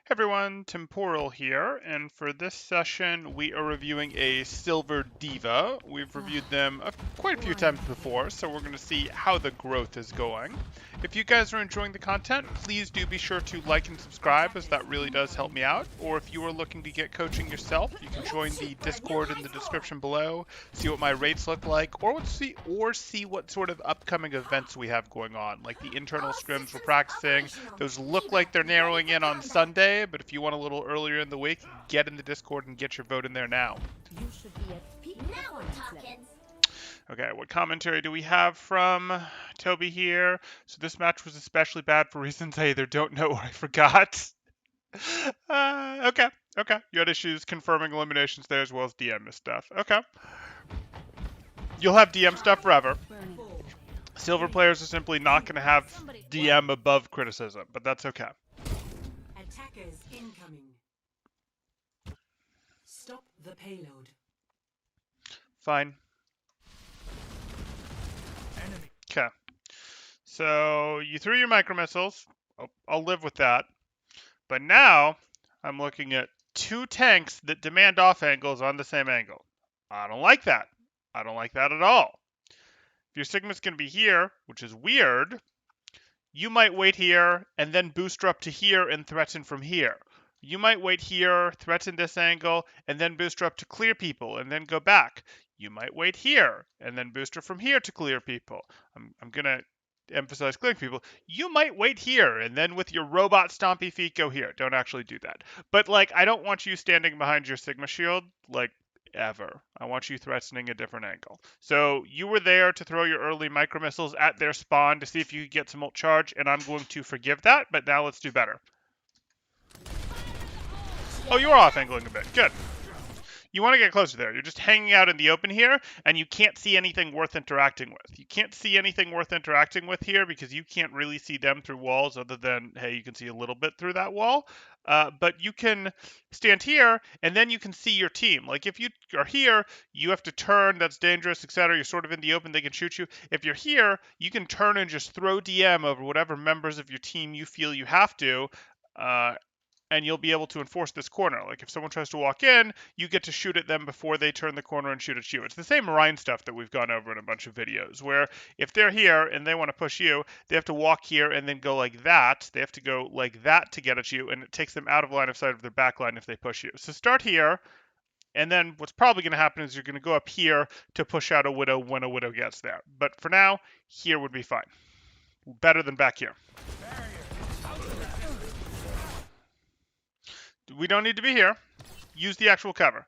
Hey everyone, Temporal here, and for this session we are reviewing a Silver Diva. We've reviewed them quite a few times before, so we're going to see how the growth is going. If you guys are enjoying the content, please do be sure to like and subscribe, as that really does help me out. Or if you are looking to get coaching yourself, you can join the Discord in the description below, see what my rates look like, or see what sort of upcoming events we have going on, like the internal scrims we're practicing. Those look like they're narrowing in on Sunday, but if you want a little earlier in the week, get in the Discord and get your vote in there now. You should be at peak performance level. Okay, what commentary do we have from Toby here? So this match was especially bad for reasons I either don't know or I forgot. Okay. You had issues confirming eliminations there as well as DM stuff. Okay. You'll have DM stuff forever. Silver players are simply not going to have DM above criticism, but that's okay. Attackers incoming. Stop the payload. Fine. Okay. So you threw your micro missiles. I'll live with that. But now I'm looking at two tanks that demand off angles on the same angle. I don't like that. I don't like that at all. If your Sigma's going to be here, which is weird, you might wait here and then booster up to here and threaten from here. You might wait here, threaten this angle, and then booster up to clear people and then go back. You might wait here and then booster from here to clear people. I'm going to emphasize clearing people. You might wait here and then with your robot stompy feet go here. Don't actually do that. But like, I don't want you standing behind your Sigma shield, like, ever. I want you threatening a different angle. So you were there to throw your early micro missiles at their spawn to see if you could get some ult charge, and I'm going to forgive that, but now let's do better. Oh, you are off angling a bit. Good. You want to get closer there. You're just hanging out in the open here, and you can't see anything worth interacting with. You can't see anything worth interacting with here because you can't really see them through walls other than, hey, you can see a little bit through that wall. But you can stand here, and then you can see your team. Like, if you are here, you have to turn, that's dangerous, etc. You're sort of in the open, they can shoot you. If you're here, you can turn and just throw DM over whatever members of your team you feel you have to. And you'll be able to enforce this corner. Like if someone tries to walk in, you get to shoot at them before they turn the corner and shoot at you. It's the same Rhine stuff that we've gone over in a bunch of videos, where if they're here and they want to push you, they have to walk here and then go like that. They have to go like that to get at you, and it takes them out of line of sight of their back line if they push you. So start here, and then what's probably going to happen is you're going to go up here to push out a Widow when a Widow gets there. But for now, here would be fine. Better than back here. We don't need to be here. Use the actual cover.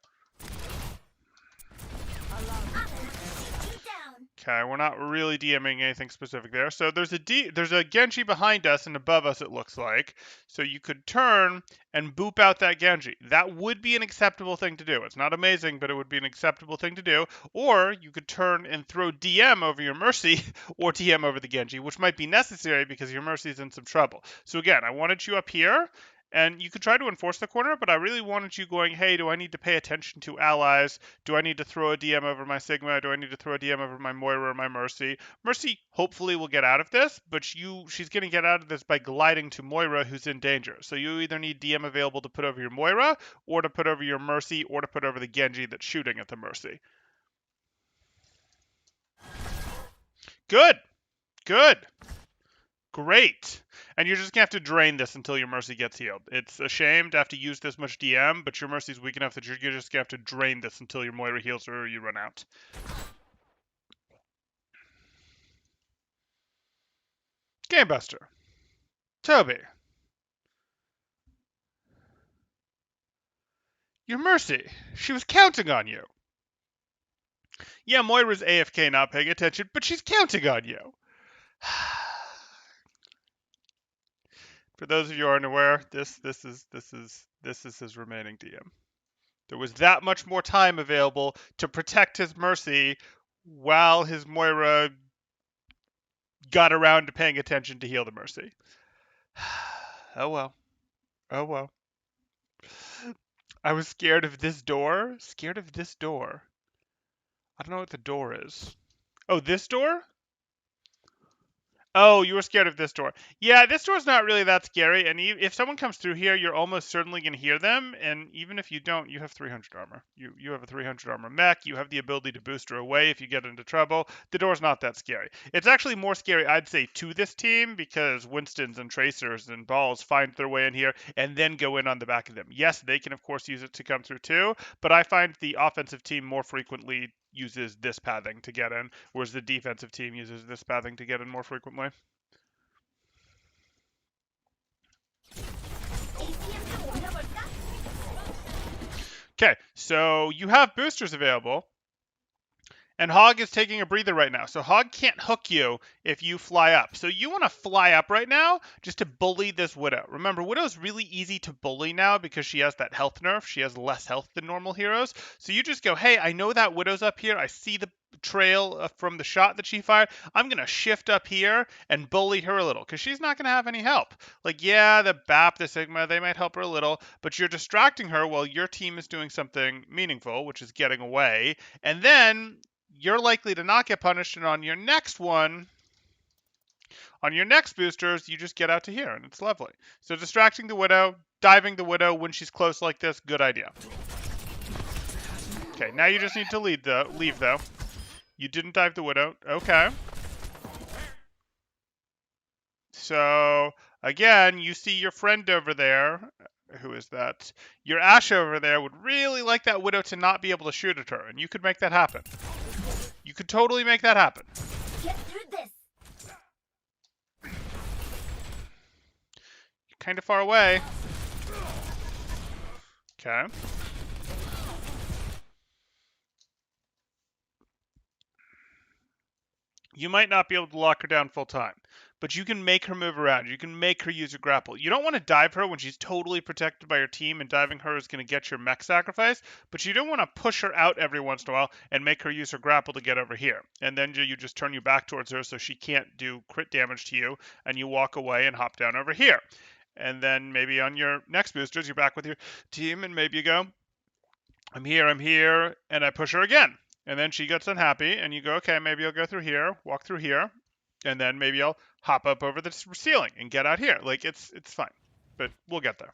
Okay, we're not really DMing anything specific there. So there's a Genji behind us and above us, it looks like. So you could turn and boop out that Genji. That would be an acceptable thing to do. It's not amazing, but it would be an acceptable thing to do. Or you could turn and throw DM over your Mercy or DM over the Genji, which might be necessary because your Mercy's in some trouble. So again, I wanted you up here. And you could try to enforce the corner, but I really wanted you going, hey, do I need to pay attention to allies? Do I need to throw a DM over my Sigma? Do I need to throw a DM over my Moira or my Mercy? Mercy hopefully will get out of this, but she's going to get out of this by gliding to Moira, who's in danger. So you either need DM available to put over your Moira, or to put over your Mercy, or to put over the Genji that's shooting at the Mercy. Good. Great. And you're just going to have to drain this until your Mercy gets healed. It's a shame to have to use this much DM, but your Mercy's weak enough that you're just going to have to drain this until your Moira heals or you run out. Gamebuster. Toby. Your Mercy. She was counting on you. Yeah, Moira's AFK not paying attention, but she's counting on you. For those of you who aren't aware, this is his remaining DM. There was that much more time available to protect his Mercy while his Moira got around to paying attention to heal the Mercy. Oh well. Oh well. I was scared of this door. Scared of this door. I don't know what the door is. Oh, this door? Oh, you were scared of this door. Yeah, this door's not really that scary, and if someone comes through here, you're almost certainly going to hear them, and even if you don't, you have 300 armor. You have a 300 armor mech, you have the ability to boost her away if you get into trouble. The door's not that scary. It's actually more scary, I'd say, to this team, because Winstons and Tracers and Balls find their way in here and then go in on the back of them. Yes, they can, of course, use it to come through too, but I find the offensive team more frequently uses this pathing to get in, whereas the defensive team uses this pathing to get in more frequently. Okay, so you have boosters available, and Hog is taking a breather right now. So Hog can't hook you if you fly up. So you want to fly up right now just to bully this Widow. Remember, Widow's really easy to bully now because she has that health nerf. She has less health than normal heroes. So you just go, hey, I know that Widow's up here. I see the trail from the shot that she fired. I'm going to shift up here and bully her a little because she's not going to have any help. Like, yeah, the BAP, the Sigma, they might help her a little, but you're distracting her while your team is doing something meaningful, which is getting away. And then you're likely to not get punished, and on your next one, on your next boosters, you just get out to here, and it's lovely. So distracting the Widow, diving the Widow when she's close like this, good idea. Okay, now you just need to leave though. You didn't dive the Widow. Okay. So, again, you see your friend over there. Who is that? Your Ashe over there would really like that Widow to not be able to shoot at her, and you could make that happen. You could totally make that happen. Get through this. You're kind of far away. Okay. You might not be able to lock her down full time, but you can make her move around. You can make her use her grapple. You don't want to dive her when she's totally protected by your team, and diving her is going to get your mech sacrifice, but you don't want to push her out every once in a while and make her use her grapple to get over here. And then you just turn you back towards her so she can't do crit damage to you, and you walk away and hop down over here. And then maybe on your next boosters, you're back with your team, and maybe you go, I'm here, and I push her again. And then she gets unhappy, and you go, okay, maybe I'll go through here, walk through here, and then maybe I'll hop up over the ceiling and get out here. Like, it's fine, but we'll get there.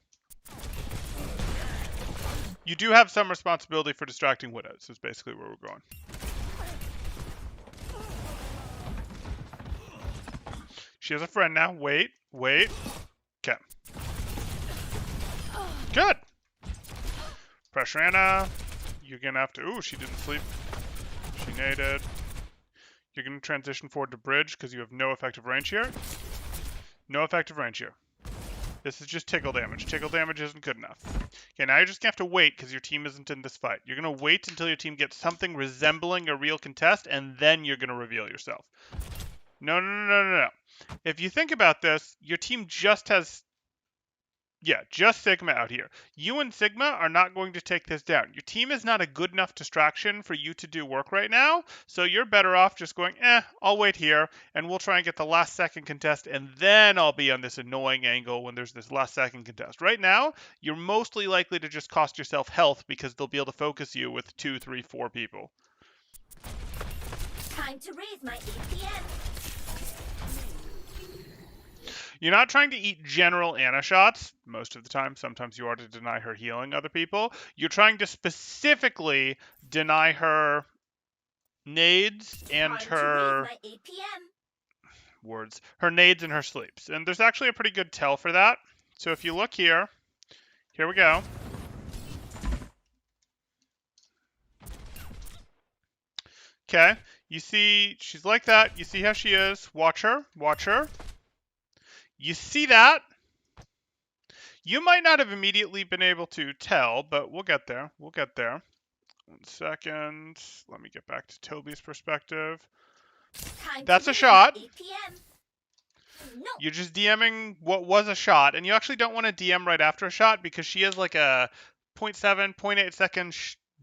You do have some responsibility for distracting Widows, is basically where we're going. She has a friend now. Wait. Okay. Good. Pressure Anna. You're going to have to... Ooh, she didn't sleep. She naded. You're going to transition forward to bridge because you have no effective range here. No effective range here. This is just tickle damage. Tickle damage isn't good enough. Okay, now you're just going to have to wait because your team isn't in this fight. You're going to wait until your team gets something resembling a real contest, and then you're going to reveal yourself. No. If you think about this, your team just has... Yeah, just Sigma out here. You and Sigma are not going to take this down. Your team is not a good enough distraction for you to do work right now, so you're better off just going, I'll wait here, and we'll try and get the last second contest, and then I'll be on this annoying angle when there's this last second contest. Right now, you're mostly likely to just cost yourself health because they'll be able to focus you with 2, 3, 4 people. Time to raise my APM. You're not trying to eat general Anna shots most of the time. Sometimes you are to deny her healing other people. You're trying to specifically deny her nades and her words, her nades and her sleeps. And there's actually a pretty good tell for that. So if you look here, here we go. Okay, you see she's like that. You see how she is. Watch her. You see that? You might not have immediately been able to tell, but we'll get there. 1 second. Let me get back to Toby's perspective. That's a shot. No. You're just DMing what was a shot, and you actually don't want to DM right after a shot because she has like a 0.7, 0.8 second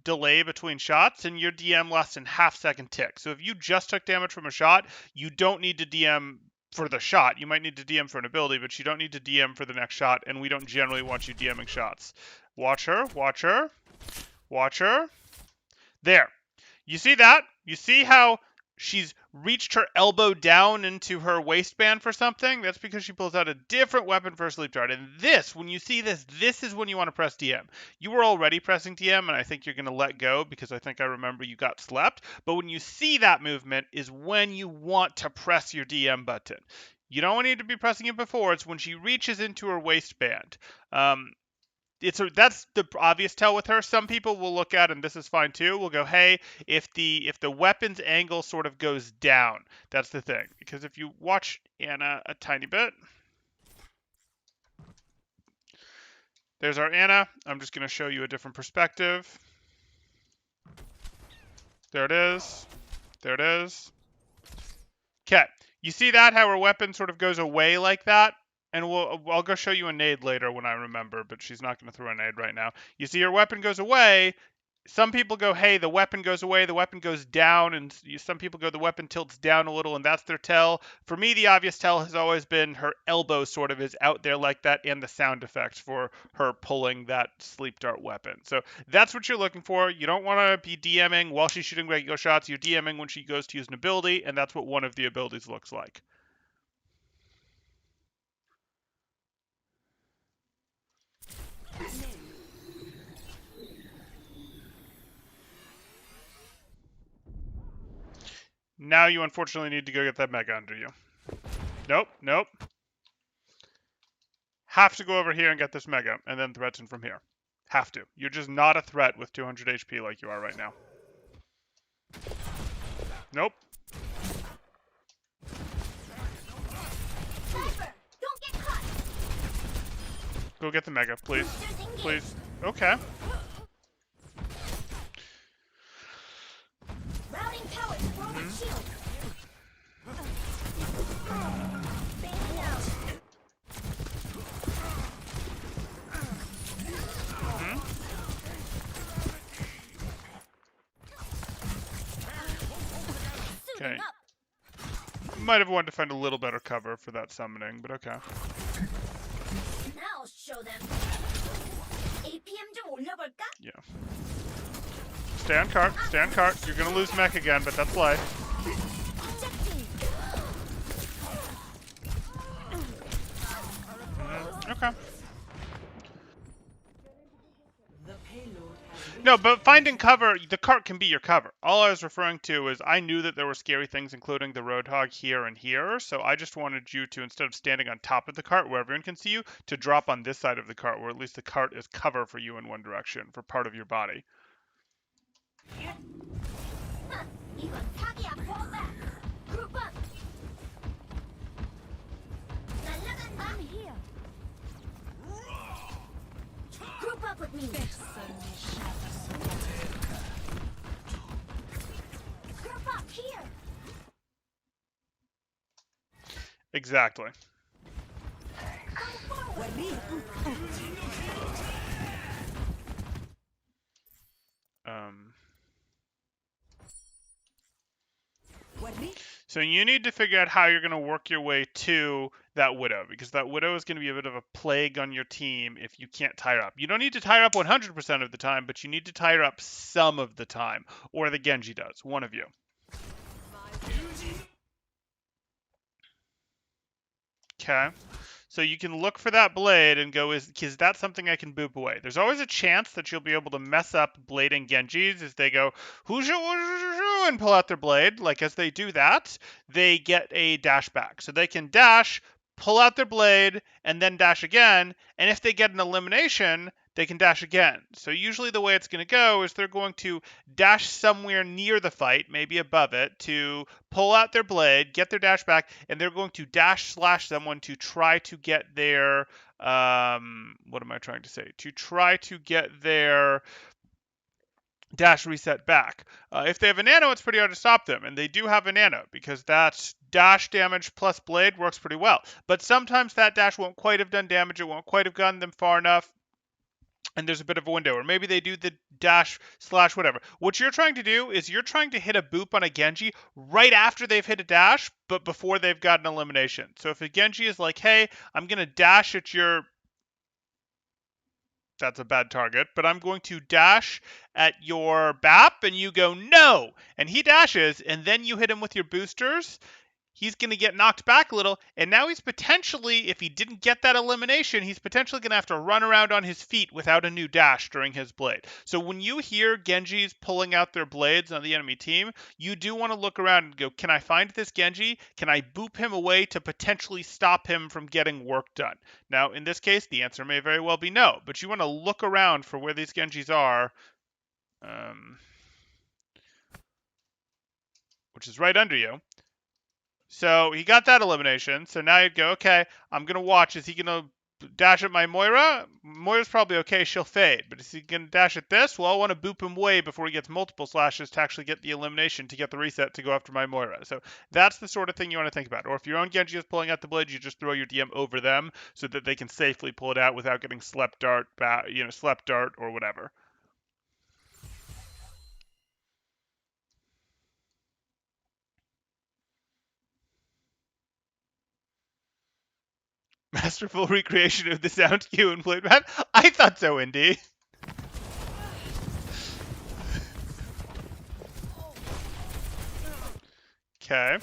delay between shots, and your DM lasts in half-second tick. So if you just took damage from a shot, you don't need to DM for the shot. You might need to DM for an ability, but you don't need to DM for the next shot, and we don't generally want you DMing shots. Watch her. There. You see that? You see how she's reached her elbow down into her waistband for something, that's because she pulls out a different weapon for a sleep dart. And this, when you see this, this is when you want to press DM. You were already pressing DM, and I think you're going to let go because I think I remember you got slept. But when you see that movement is when you want to press your DM button. You don't need to be pressing it before. It's when she reaches into her waistband. That's the obvious tell with her. Some people will look at, and this is fine too, will go, hey, if the weapon's angle sort of goes down, that's the thing. Because if you watch Anna a tiny bit, there's our Anna. I'm just going to show you a different perspective. There it is. There it is. Okay. You see that, how her weapon sort of goes away like that? And I'll go show you a nade later when I remember, but she's not going to throw a nade right now. You see her weapon goes away. Some people go, hey, the weapon goes away, the weapon goes down, and some people go, the weapon tilts down a little, and that's their tell. For me, the obvious tell has always been her elbow sort of is out there like that, and the sound effects for her pulling that sleep dart weapon. So that's what you're looking for. You don't want to be DMing while she's shooting regular shots. You're DMing when she goes to use an ability, and that's what one of the abilities looks like. Now you unfortunately need to go get that mega under you. Nope, nope. Have to go over here and get this mega, and then threaten from here. Have to. You're just not a threat with 200 HP like you are right now. Nope. Sniper, don't get caught. Go get the mega, please. Boosters engaged. Please. Okay. Routing powers, forward shield. Bailing out. Okay. Suiting up. Might have wanted to find a little better cover for that summoning, but okay. Now I'll show them. APM 좀 올려볼까? Yeah. Stay on cart. Stay on cart. You're gonna lose mech again, but that's life. Objecting. Okay. The payload has No, but finding cover, the cart can be your cover. All I was referring to is I knew that there were scary things, including the Roadhog here and here, so I just wanted you to, instead of standing on top of the cart where everyone can see you, to drop on this side of the cart, where at least the cart is cover for you in one direction, for part of your body. 이건 사기야. Fall back. Group up. 날아간다. I'm here. Group up with me. Group up here. Exactly. Come forward. So you need to figure out how you're going to work your way to that Widow, because that Widow is going to be a bit of a plague on your team if you can't tie her up. You don't need to tie her up 100% of the time, but you need to tie her up some of the time, or the Genji does, one of you. Okay. So you can look for that blade and go, is that something I can boop away? There's always a chance that you'll be able to mess up blading Genjis as they go, and pull out their blade. Like, as they do that, they get a dash back. So they can dash, pull out their blade, and then dash again. And if they get an elimination, they can dash again. So usually the way it's going to go is they're going to dash somewhere near the fight, maybe above it, to pull out their blade, get their dash back, and they're going to dash slash someone to try to get their, what am I trying to say? To try to get their dash reset back. If they have a nano, it's pretty hard to stop them, and they do have a nano, because that dash damage plus blade works pretty well. But sometimes that dash won't quite have done damage, it won't quite have gotten them far enough, and there's a bit of a window, or maybe they do the dash slash whatever. What you're trying to do is you're trying to hit a boop on a Genji right after they've hit a dash, but before they've got an elimination. So if a Genji is like, hey, I'm going to dash at your that's a bad target, but I'm going to dash at your BAP, and you go, no! And he dashes, and then you hit him with your boosters. He's going to get knocked back a little, and now he's potentially, if he didn't get that elimination, he's potentially going to have to run around on his feet without a new dash during his blade. So when you hear Genjis pulling out their blades on the enemy team, you do want to look around and go, can I find this Genji? Can I boop him away to potentially stop him from getting work done? Now, in this case, the answer may very well be no, but you want to look around for where these Genjis are, which is right under you. So he got that elimination. So now you'd go, okay, I'm going to watch. Is he going to dash at my Moira? Moira's probably okay. She'll fade. But is he going to dash at this? Well, I want to boop him way before he gets multiple slashes to actually get the elimination, to get the reset to go after my Moira. So that's the sort of thing you want to think about. Or if your own Genji is pulling out the blade, you just throw your DM over them so that they can safely pull it out without getting slept dart or whatever. Masterful recreation of the sound cue and blade map. I thought so, Indy. Okay.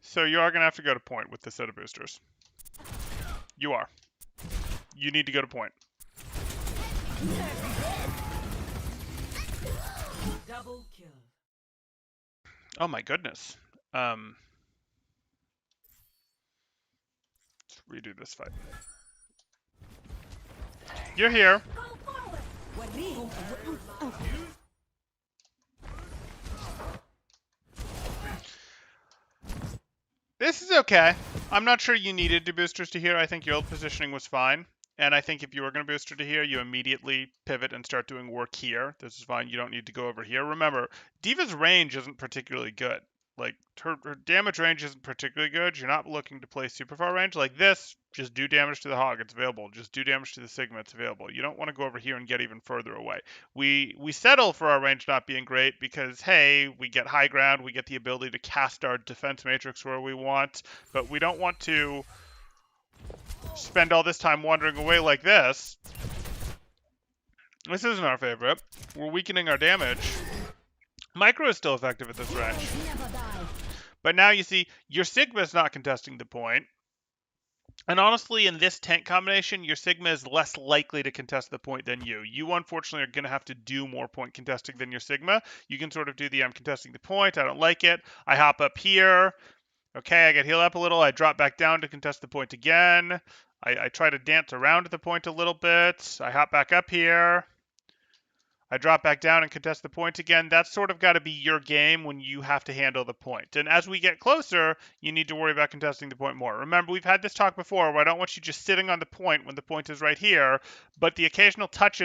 So you are going to have to go to point with this set of boosters. You are. You need to go to point. Double kill. Oh my goodness. Let's redo this fight. You're here. This is okay. I'm not sure you needed to boosters to here. I think your old positioning was fine. And I think if you were going to booster to here, you immediately pivot and start doing work here. This is fine. You don't need to go over here. Remember, D.Va's range isn't particularly good. Like, her damage range isn't particularly good. You're not looking to play super far range. Like this, just do damage to the Hog. It's available. Just do damage to the Sigma. It's available. You don't want to go over here and get even further away. We settle for our range not being great because, hey, we get high ground. We get the ability to cast our defense matrix where we want. But we don't want to spend all this time wandering away like this. This isn't our favorite. We're weakening our damage. Micro is still effective at this range. But now you see, your Sigma is not contesting the point. And honestly, in this tank combination, your Sigma is less likely to contest the point than you. You, unfortunately, are going to have to do more point contesting than your Sigma. You can sort of do the I'm contesting the point, I don't like it. I hop up here. Okay, I get healed up a little. I drop back down to contest the point again. I try to dance around the point a little bit. I hop back up here. I drop back down and contest the point again. That's sort of got to be your game when you have to handle the point. And as we get closer, you need to worry about contesting the point more. Remember, we've had this talk before where I don't want you just sitting on the point when the point is right here, but the occasional touch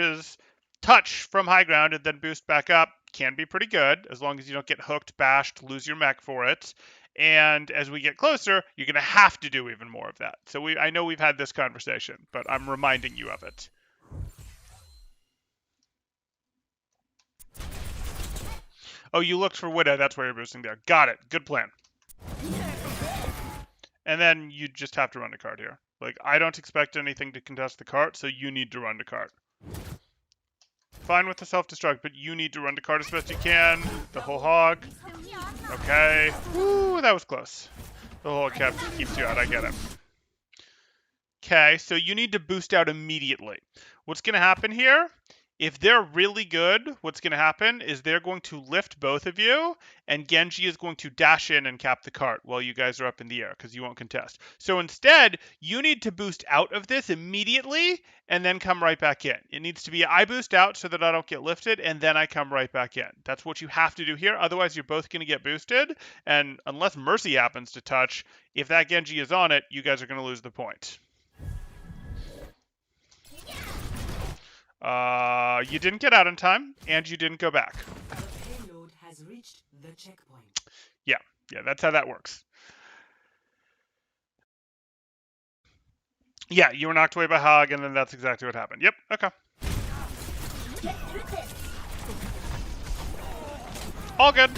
from high ground and then boost back up can be pretty good, as long as you don't get hooked, bashed, lose your mech for it. And as we get closer, you're going to have to do even more of that. So I know we've had this conversation, but I'm reminding you of it. Oh, you looked for Widow. That's why you're boosting there. Got it. Good plan. And then you just have to run the card here. Like, I don't expect anything to contest the cart, so you need to run the cart. Fine with the self-destruct, but you need to run the cart as best you can. The whole Hog. Okay. Woo, that was close. The whole cap keeps you out. I get it. Okay, so you need to boost out immediately. What's going to happen here? If they're really good, what's going to happen is they're going to lift both of you, and Genji is going to dash in and cap the cart while you guys are up in the air, because you won't contest. So instead, you need to boost out of this immediately, and then come right back in. It needs to be, I boost out so that I don't get lifted, and then I come right back in. That's what you have to do here, otherwise you're both going to get boosted, and unless Mercy happens to touch, if that Genji is on it, you guys are going to lose the point. You didn't get out in time, and you didn't go back. The payload has reached the checkpoint. Yeah, that's how that works. Yeah, you were knocked away by Hog, and then that's exactly what happened. Yep, okay. All good.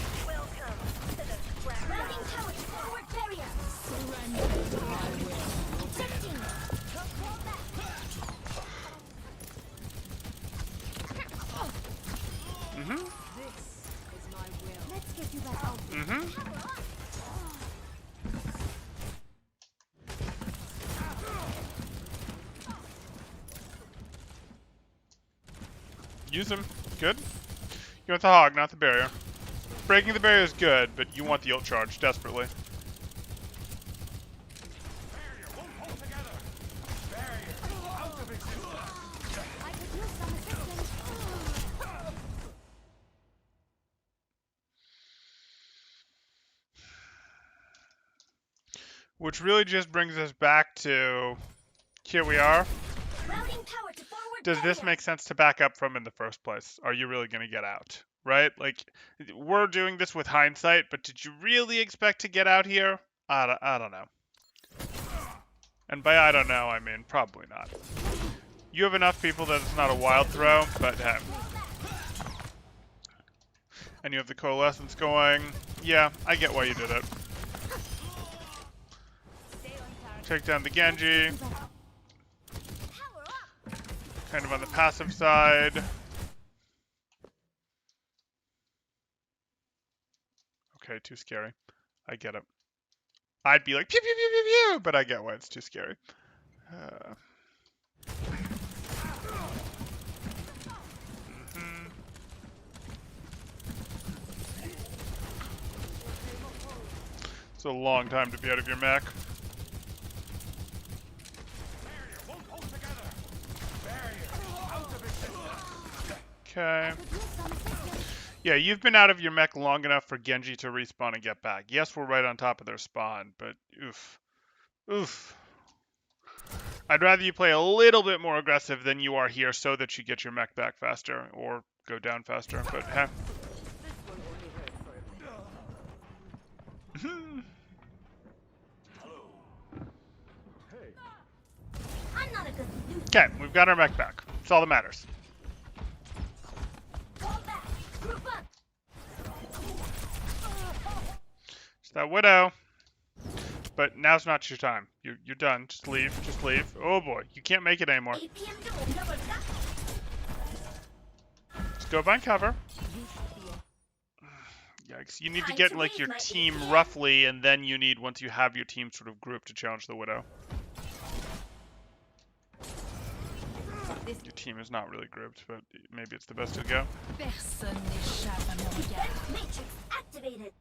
Use them. Good. You want the hog, not the barrier. Breaking the barrier is good, but you want the ult charge desperately. I could use some assistance. Which really just brings us back to here we are. Routing power to forward Does this barrier. make sense to back up from in the first place? Are you really going to get out? Right? Like, we're doing this with hindsight, but did you really expect to get out here? I don't know. And by I don't know, I mean probably not. You have enough people that it's not a wild throw, but hey. And you have the coalescence going. Yeah, I get why you did it. Stay on target. Take down the Genji. Power up. Kind of on the passive side. Okay, too scary. I get it. I'd be like, pew, pew, pew, pew, pew, but I get why it's too scary. Mhm. It's a long time to be out of your mech. Okay. Could use some assistance. Yeah, you've been out of your mech long enough for Genji to respawn and get back. Yes, we're right on top of their spawn, but oof. Oof. I'd rather you play a little bit more aggressive than you are here so that you get your mech back faster or go down faster, but heh. I'm not a good loser. Okay, we've got our mech back. That's all that matters. Fall back. Group up. It's that Widow. But now's not your time. You're done. Just leave. Just leave. Oh boy, you can't make it anymore. APM 도 못 넣어볼까? Just go find cover. Yikes. You need to get like your team roughly, and then you need, once you have your team sort of grouped, to challenge the Widow. Your team is not really grouped, but maybe it's the best to go. Personne n'échappe à mon regard. Defense matrix activated.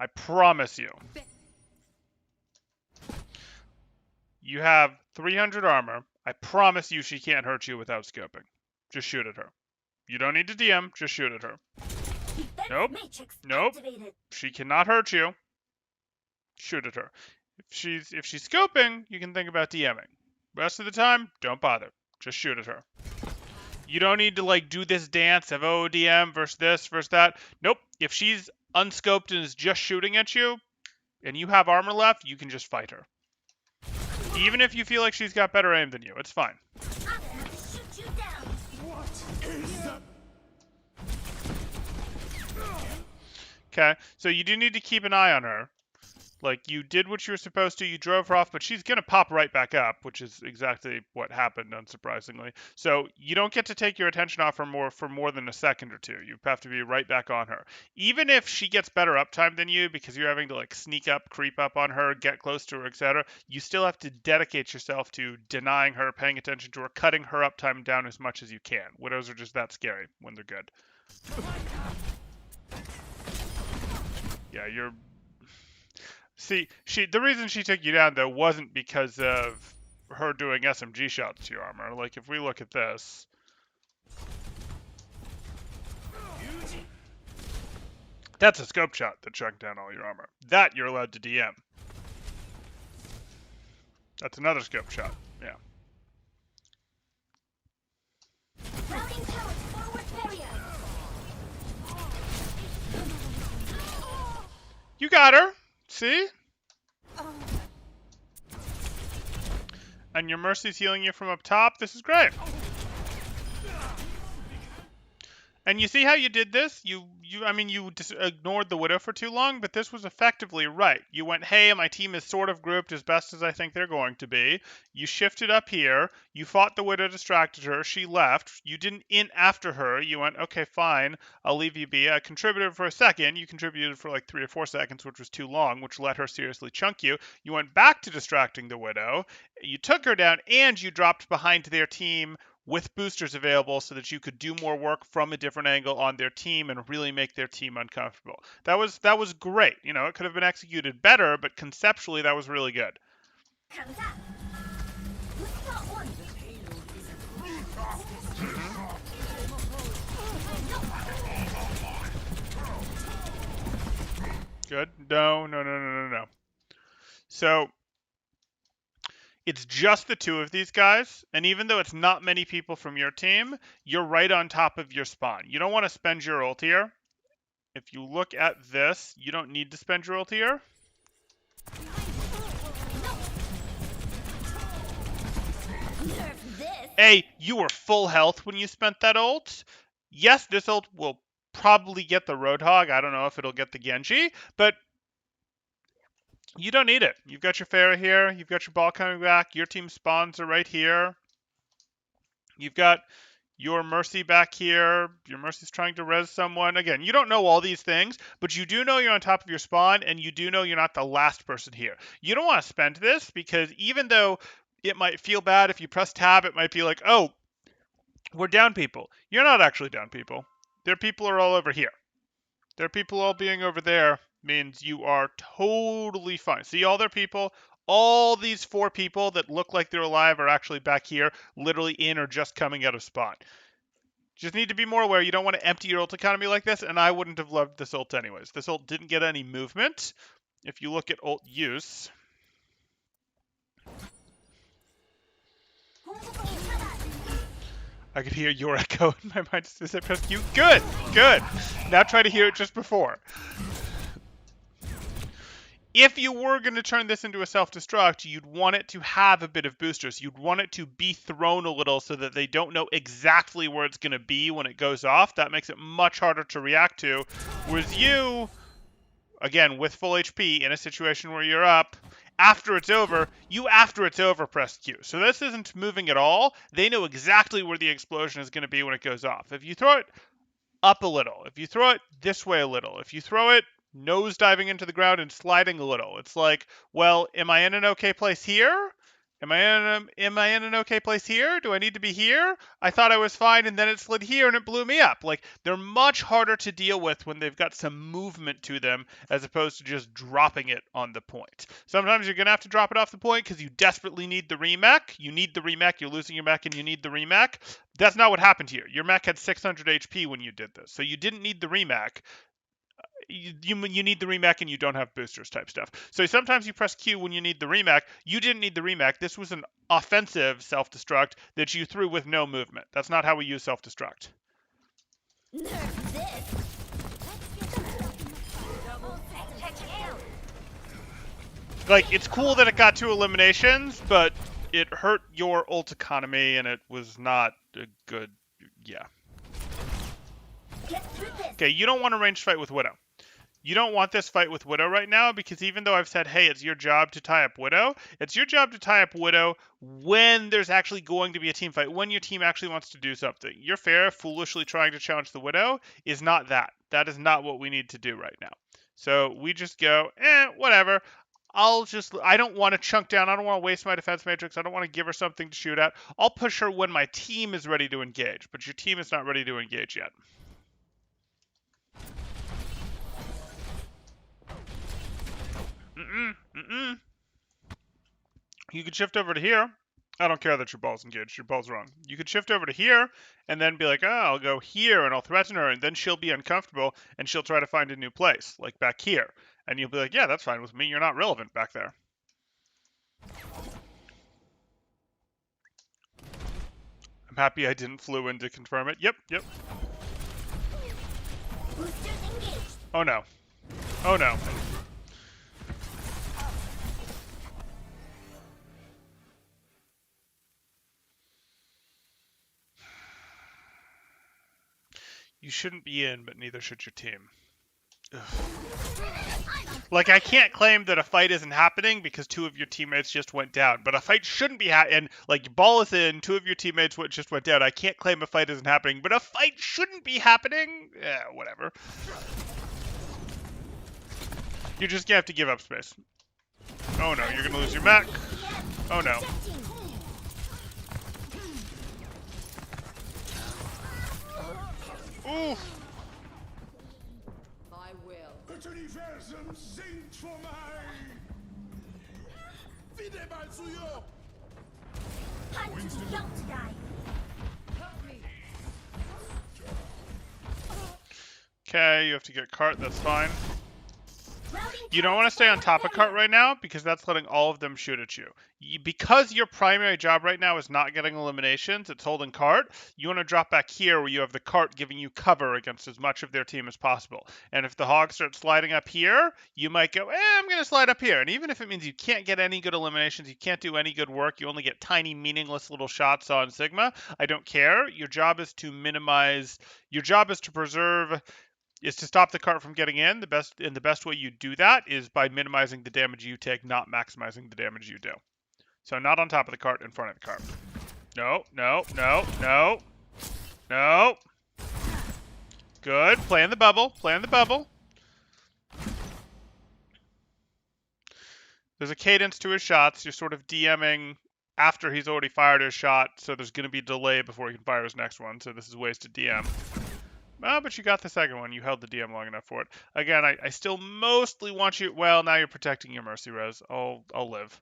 I promise you. You have 300 armor. I promise you she can't hurt you without scoping. Just shoot at her. You don't need to DM, just shoot at her. Defense Nope. matrix Nope. activated. She cannot hurt you. Shoot at her. If she's scoping, you can think about DMing. Rest of the time, don't bother. Just shoot at her. You don't need to like do this dance of ODM versus this versus that. Nope. If she's unscoped and is just shooting at you, and you have armor left, you can just fight her. Even if you feel like she's got better aim than you, it's fine. I'm gonna have to shoot you down. Okay, so you do need to keep an eye on her. Like, you did what you were supposed to, you drove her off, but she's going to pop right back up, which is exactly what happened, unsurprisingly. So you don't get to take your attention off her for more than a second or two. You have to be right back on her. Even if she gets better uptime than you, because you're having to, like, sneak up, creep up on her, get close to her, etc., you still have to dedicate yourself to denying her, paying attention to her, cutting her uptime down as much as you can. Widows are just that scary when they're good. Yeah, you're... See, the reason she took you down, though, wasn't because of her doing SMG shots to your armor. Like, if we look at this... That's a scope shot that chunked down all your armor. That you're allowed to DM. That's another scope shot, yeah. Routing power to forward barrier. You got her! See? And your Mercy's healing you from up top. This is great. And you see how you did this? You just ignored the Widow for too long, but this was effectively right. You went, hey, my team is sort of grouped as best as I think they're going to be. You shifted up here. You fought the Widow, distracted her. She left. You didn't in after her. You went, okay, fine. I'll leave you be. I contributed for a second. You contributed for like 3 or 4 seconds, which was too long, which let her seriously chunk you. You went back to distracting the Widow. You took her down, and you dropped behind their team with boosters available so that you could do more work from a different angle on their team and really make their team uncomfortable. That was great. You know, it could have been executed better, but conceptually that was really good. 강사. 부스터 온. Good. No. So it's just the two of these guys, and even though it's not many people from your team, you're right on top of your spawn. You don't want to spend your ult here. If you look at this, you don't need to spend your ult here. Nerf this. A, you were full health when you spent that ult. Yes, this ult will probably get the Roadhog. I don't know if it'll get the Genji, but you don't need it. You've got your Pharah here. You've got your ball coming back. Your team spawns are right here. You've got your Mercy back here. Your Mercy's trying to res someone. Again, you don't know all these things, but you do know you're on top of your spawn, and you do know you're not the last person here. You don't want to spend this, because even though it might feel bad if you press tab, it might be like, oh, we're down people. You're not actually down people. Their people are all over here. Their people all being over there means you are totally fine. See all their people? All these 4 people that look like they're alive are actually back here, literally in or just coming out of spawn. Just need to be more aware. You don't want to empty your ult economy like this, and I wouldn't have loved this ult anyways. This ult didn't get any movement. If you look at ult use, I could hear your echo in my mind. Does it press Q? Good, good. Now try to hear it just before. If you were going to turn this into a self-destruct, you'd want it to have a bit of boosters. You'd want it to be thrown a little so that they don't know exactly where it's going to be when it goes off. That makes it much harder to react to. Whereas you, again, with full HP, in a situation where you're up, after it's over, press Q. So this isn't moving at all. They know exactly where the explosion is going to be when it goes off. If you throw it up a little, if you throw it this way a little, if you throw it nose diving into the ground and sliding a little, it's like, well, am I in an okay place here? Am I in an okay place here? Do I need to be here? I thought I was fine, and then it slid here and it blew me up. Like, they're much harder to deal with when they've got some movement to them as opposed to just dropping it on the point. Sometimes you're going to have to drop it off the point because you desperately need the remech. You need the remech, you're losing your mech, and you need the remech. That's not what happened here. Your mech had 600 HP when you did this, so you didn't need the remech. You need the remech and you don't have boosters type stuff. So sometimes you press Q when you need the remech. You didn't need the remech. This was an offensive self-destruct that you threw with no movement. That's not how we use self-destruct. Nerf this. Like, it's cool that it got 2 eliminations, but it hurt your ult economy and it was not a good, yeah. Okay, you don't want a ranged fight with Widow. You don't want this fight with Widow right now, because even though I've said, hey, it's your job to tie up Widow, it's your job to tie up Widow when there's actually going to be a team fight, when your team actually wants to do something. Your Pharah foolishly trying to challenge the Widow is not that. That is not what we need to do right now. So we just go, whatever. I don't want to chunk down. I don't want to waste my defense matrix. I don't want to give her something to shoot at. I'll push her when my team is ready to engage, but your team is not ready to engage yet. You could shift over to here. I don't care that your ball's engaged. Your ball's wrong. You could shift over to here and then be like, oh, I'll go here and I'll threaten her, and then she'll be uncomfortable and she'll try to find a new place, like back here. And you'll be like, yeah, that's fine with me. You're not relevant back there. I'm happy I didn't flew in to confirm it. Yep. Boosters engaged. Oh no. Oh no. You shouldn't be in, but neither should your team. Ugh. Like, I can't claim that a fight isn't happening because 2 of your teammates just went down, but a fight shouldn't be and like, your ball is in, 2 of your teammates just went down. I can't claim a fight isn't happening, but a fight shouldn't be happening. Whatever. You're just gonna have to give up space. Oh no, you're gonna lose your mech. Oh no. Oof. I will. Het universum zingt voor mij. Wie neemt mij zu je? Hunt don't die. Okay, you have to get cart. That's fine. Routing You don't want to stay on top of cart right now because that's letting all of them shoot at you. Because your primary job right now is not getting eliminations, it's holding cart, you want to drop back here where you have the cart giving you cover against as much of their team as possible. And if the hog starts sliding up here, you might go, I'm going to slide up here. And even if it means you can't get any good eliminations, you can't do any good work, you only get tiny, meaningless little shots on Sigma, I don't care. Your job is to minimize, your job is to preserve, is to stop the cart from getting in. The best way you do that is by minimizing the damage you take, not maximizing the damage you do. So not on top of the cart, in front of the cart. No, no, no, no, no. Good. Play in the bubble. Play in the bubble. There's a cadence to his shots. You're sort of DMing after he's already fired his shot, so there's going to be a delay before he can fire his next one. So this is wasted DM. Oh, but you got the second one. You held the DM long enough for it. Again, I still mostly want you... Well, now you're protecting your Mercy Rose. I'll live.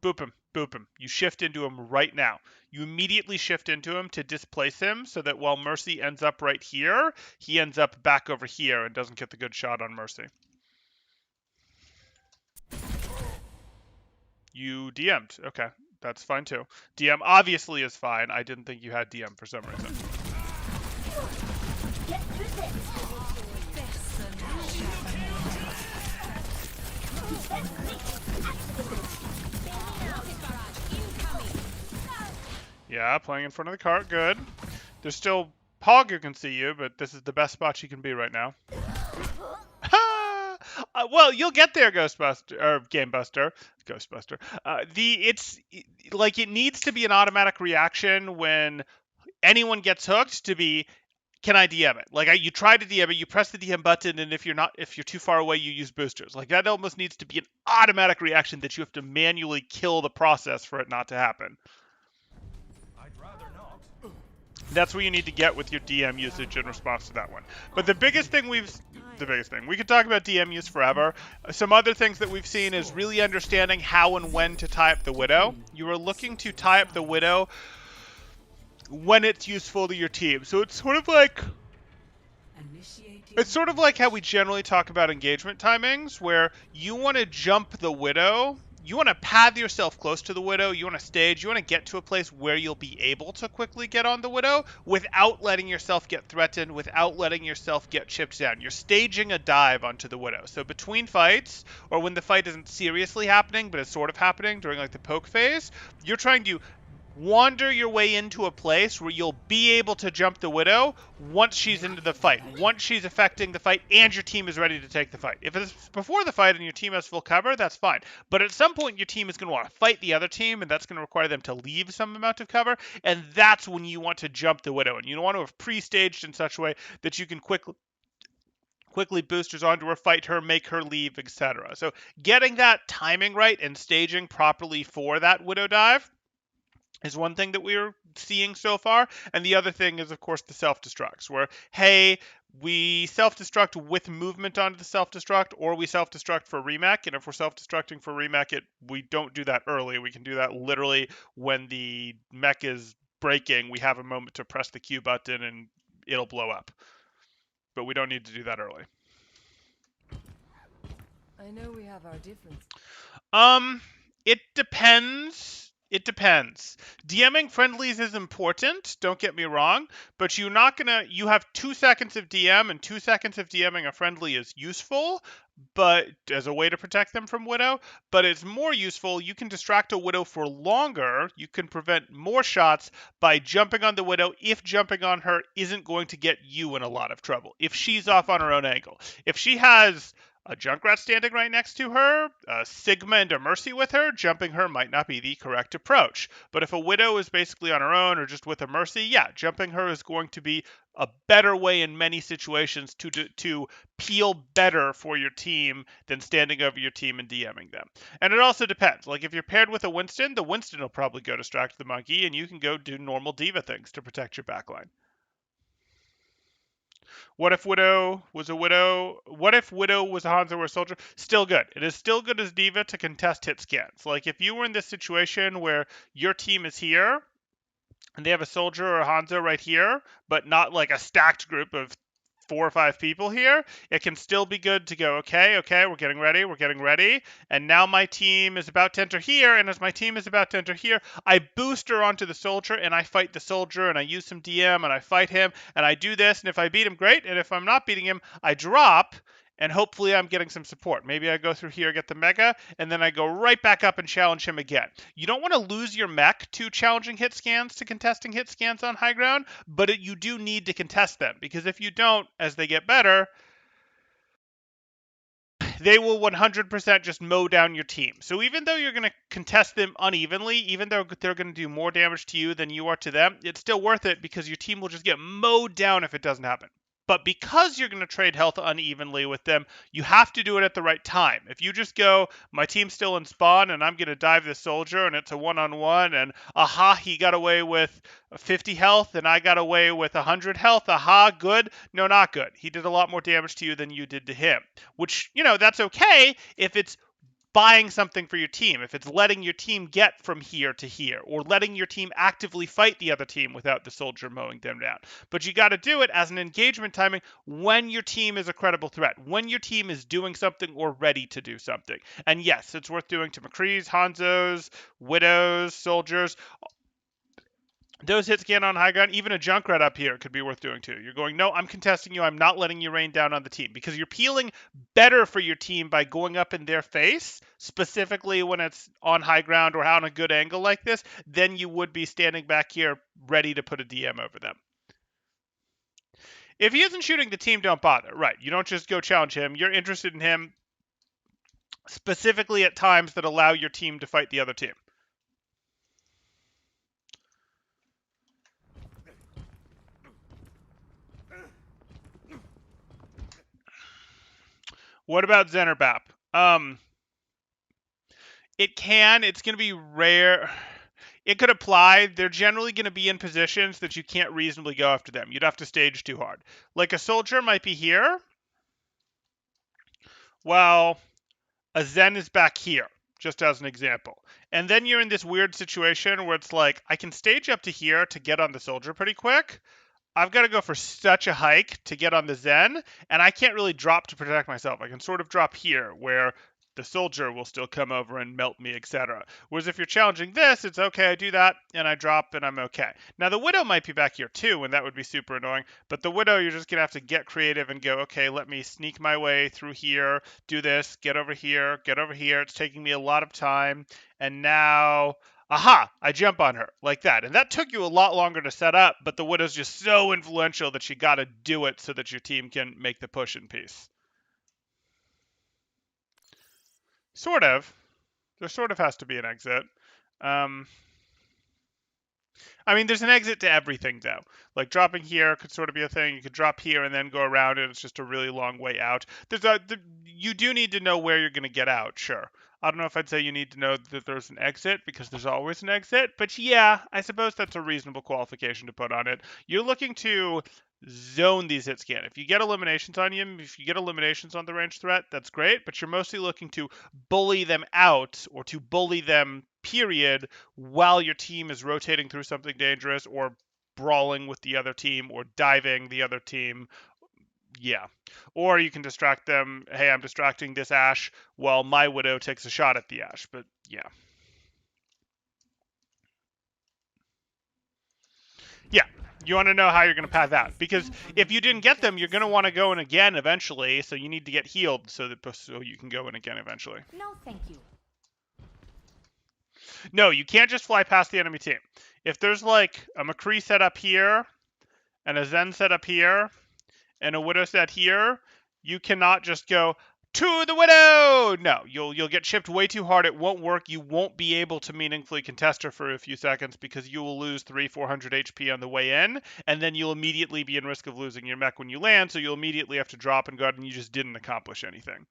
Boop him. Boop him. You shift into him right now. You immediately shift into him to displace him so that while Mercy ends up right here, he ends up back over here and doesn't get the good shot on Mercy. You DM'd. Okay. That's fine too. DM obviously is fine. I didn't think you had DM for some reason. Get through this. Yeah, playing in front of the cart. Good. There's still Hog who can see you, but this is the best spot she can be right now. Well, you'll get there, Ghostbuster or Gamebuster. Ghostbuster. It needs to be an automatic reaction when anyone gets hooked to be, can I DM it? Like you try to DM it, you press the DM button, and if you're too far away, you use boosters. Like that almost needs to be an automatic reaction that you have to manually kill the process for it not to happen. I'd rather not. That's what you need to get with your DM usage in response to that one. But the biggest thing we could talk about DM use forever. Some other things that we've seen is really understanding how and when to tie up the Widow. You are looking to tie up the Widow when it's useful to your team. So it's sort of like how we generally talk about engagement timings, where you want to jump the Widow. You want to path yourself close to the Widow. You want to stage. You want to get to a place where you'll be able to quickly get on the Widow without letting yourself get threatened, without letting yourself get chipped down. You're staging a dive onto the Widow. So between fights, or when the fight isn't seriously happening, but it's sort of happening during like the poke phase, you're trying to wander your way into a place where you'll be able to jump the Widow once she's into the fight, once she's affecting the fight and your team is ready to take the fight. If it's before the fight and your team has full cover, that's fine. But at some point, your team is going to want to fight the other team, and that's going to require them to leave some amount of cover, and that's when you want to jump the Widow. And you want to have pre-staged in such a way that you can quickly boosters onto her, fight her, make her leave, etc. So getting that timing right and staging properly for that Widow dive is one thing that we're seeing so far. And the other thing is, of course, the self-destructs, where, hey, we self-destruct with movement onto the self-destruct, or we self-destruct for remech. And if we're self-destructing for remech, we don't do that early. We can do that literally when the mech is breaking. We have a moment to press the Q button and it'll blow up. But we don't need to do that early. I know we have our differences. It depends. It depends. DMing friendlies is important, don't get me wrong, but you have 2 seconds of DM, and 2 seconds of DMing a friendly is useful, but as a way to protect them from Widow, but it's more useful. You can distract a Widow for longer. You can prevent more shots by jumping on the Widow if jumping on her isn't going to get you in a lot of trouble. If she's off on her own angle. If she has a Junkrat standing right next to her, a Sigma and a Mercy with her, jumping her might not be the correct approach. But if a Widow is basically on her own or just with a Mercy, yeah, jumping her is going to be a better way in many situations to peel better for your team than standing over your team and DMing them. And it also depends. Like if you're paired with a Winston, the Winston will probably go distract the monkey, and you can go do normal D.Va things to protect your backline. What if Widow was a Widow? What if Widow was a Hanzo or a Soldier? Still good. It is still good as D.Va to contest hit scans. Like if you were in this situation where your team is here and they have a Soldier or a Hanzo right here, but not like a stacked group of 4 or 5 people here, it can still be good to go, okay, we're getting ready, and now my team is about to enter here, and as my team is about to enter here, I boost her onto the Soldier, and I fight the Soldier, and I use some DM, and I fight him, and I do this, and if I beat him, great, and if I'm not beating him, I drop, and hopefully I'm getting some support. Maybe I go through here, get the Mega, and then I go right back up and challenge him again. You don't want to lose your mech to challenging hit scans, to contesting hit scans on high ground, but you do need to contest them, because if you don't, as they get better, they will 100% just mow down your team. So even though you're going to contest them unevenly, even though they're going to do more damage to you than you are to them, it's still worth it because your team will just get mowed down if it doesn't happen. But because you're going to trade health unevenly with them, you have to do it at the right time. If you just go, my team's still in spawn, and I'm going to dive this Soldier, and it's a one-on-one, and aha, he got away with 50 health, and I got away with 100 health, aha, good. No, not good. He did a lot more damage to you than you did to him. Which, that's okay if it's buying something for your team, if it's letting your team get from here to here, or letting your team actively fight the other team without the Soldier mowing them down. But you got to do it as an engagement timing when your team is a credible threat, when your team is doing something or ready to do something. And yes, it's worth doing to McCree's, Hanzos, Widows, Soldiers. Those hit scan on high ground, even a Junkrat up here could be worth doing too. You're going, no, I'm contesting you. I'm not letting you rain down on the team, because you're peeling better for your team by going up in their face, specifically when it's on high ground or on a good angle like this, than you would be standing back here ready to put a DM over them. If he isn't shooting the team, don't bother. Right. You don't just go challenge him. You're interested in him specifically at times that allow your team to fight the other team. What about Zen or Bap? It's going to be rare. It could apply. They're generally going to be in positions that you can't reasonably go after them. You'd have to stage too hard. Like a Soldier might be here, while a Zen is back here, just as an example. And then you're in this weird situation where it's like, I can stage up to here to get on the Soldier pretty quick. I've got to go for such a hike to get on the Zen, and I can't really drop to protect myself. I can sort of drop here, where the Soldier will still come over and melt me, etc. Whereas if you're challenging this, it's okay, I do that, and I drop, and I'm okay. Now, the Widow might be back here too, and that would be super annoying, but the Widow, you're just going to have to get creative and go, okay, let me sneak my way through here, do this, get over here, it's taking me a lot of time, and now... aha, I jump on her like that. And that took you a lot longer to set up, but the Widow's just so influential that you got to do it so that your team can make the push in peace. Sort of. There sort of has to be an exit. I mean, there's an exit to everything, though. Like, dropping here could sort of be a thing. You could drop here and then go around it. It's just a really long way out. You do need to know where you're going to get out, sure. I don't know if I'd say you need to know that there's an exit, because there's always an exit. But yeah, I suppose that's a reasonable qualification to put on it. You're looking to zone these hit scan. If you get eliminations on you, if you get eliminations on the range threat, that's great. But you're mostly looking to bully them out, or to bully them, period, while your team is rotating through something dangerous, or brawling with the other team, or diving the other team. Yeah. Or you can distract them. Hey, I'm distracting this Ashe while my Widow takes a shot at the Ashe. But yeah. Yeah. You want to know how you're going to path out. Because if you didn't get them, you're going to want to go in again eventually. So you need to get healed so you can go in again eventually. No, thank you. No, you can't just fly past the enemy team. If there's like a McCree set up here and a Zen set up here and a Widow set here, you cannot just go To the Widow! No, you'll get chipped way too hard. It won't work. You won't be able to meaningfully contest her for a few seconds because you will lose 400 HP on the way in, and then you'll immediately be in risk of losing your mech when you land, so you'll immediately have to drop and guard, and you just didn't accomplish anything.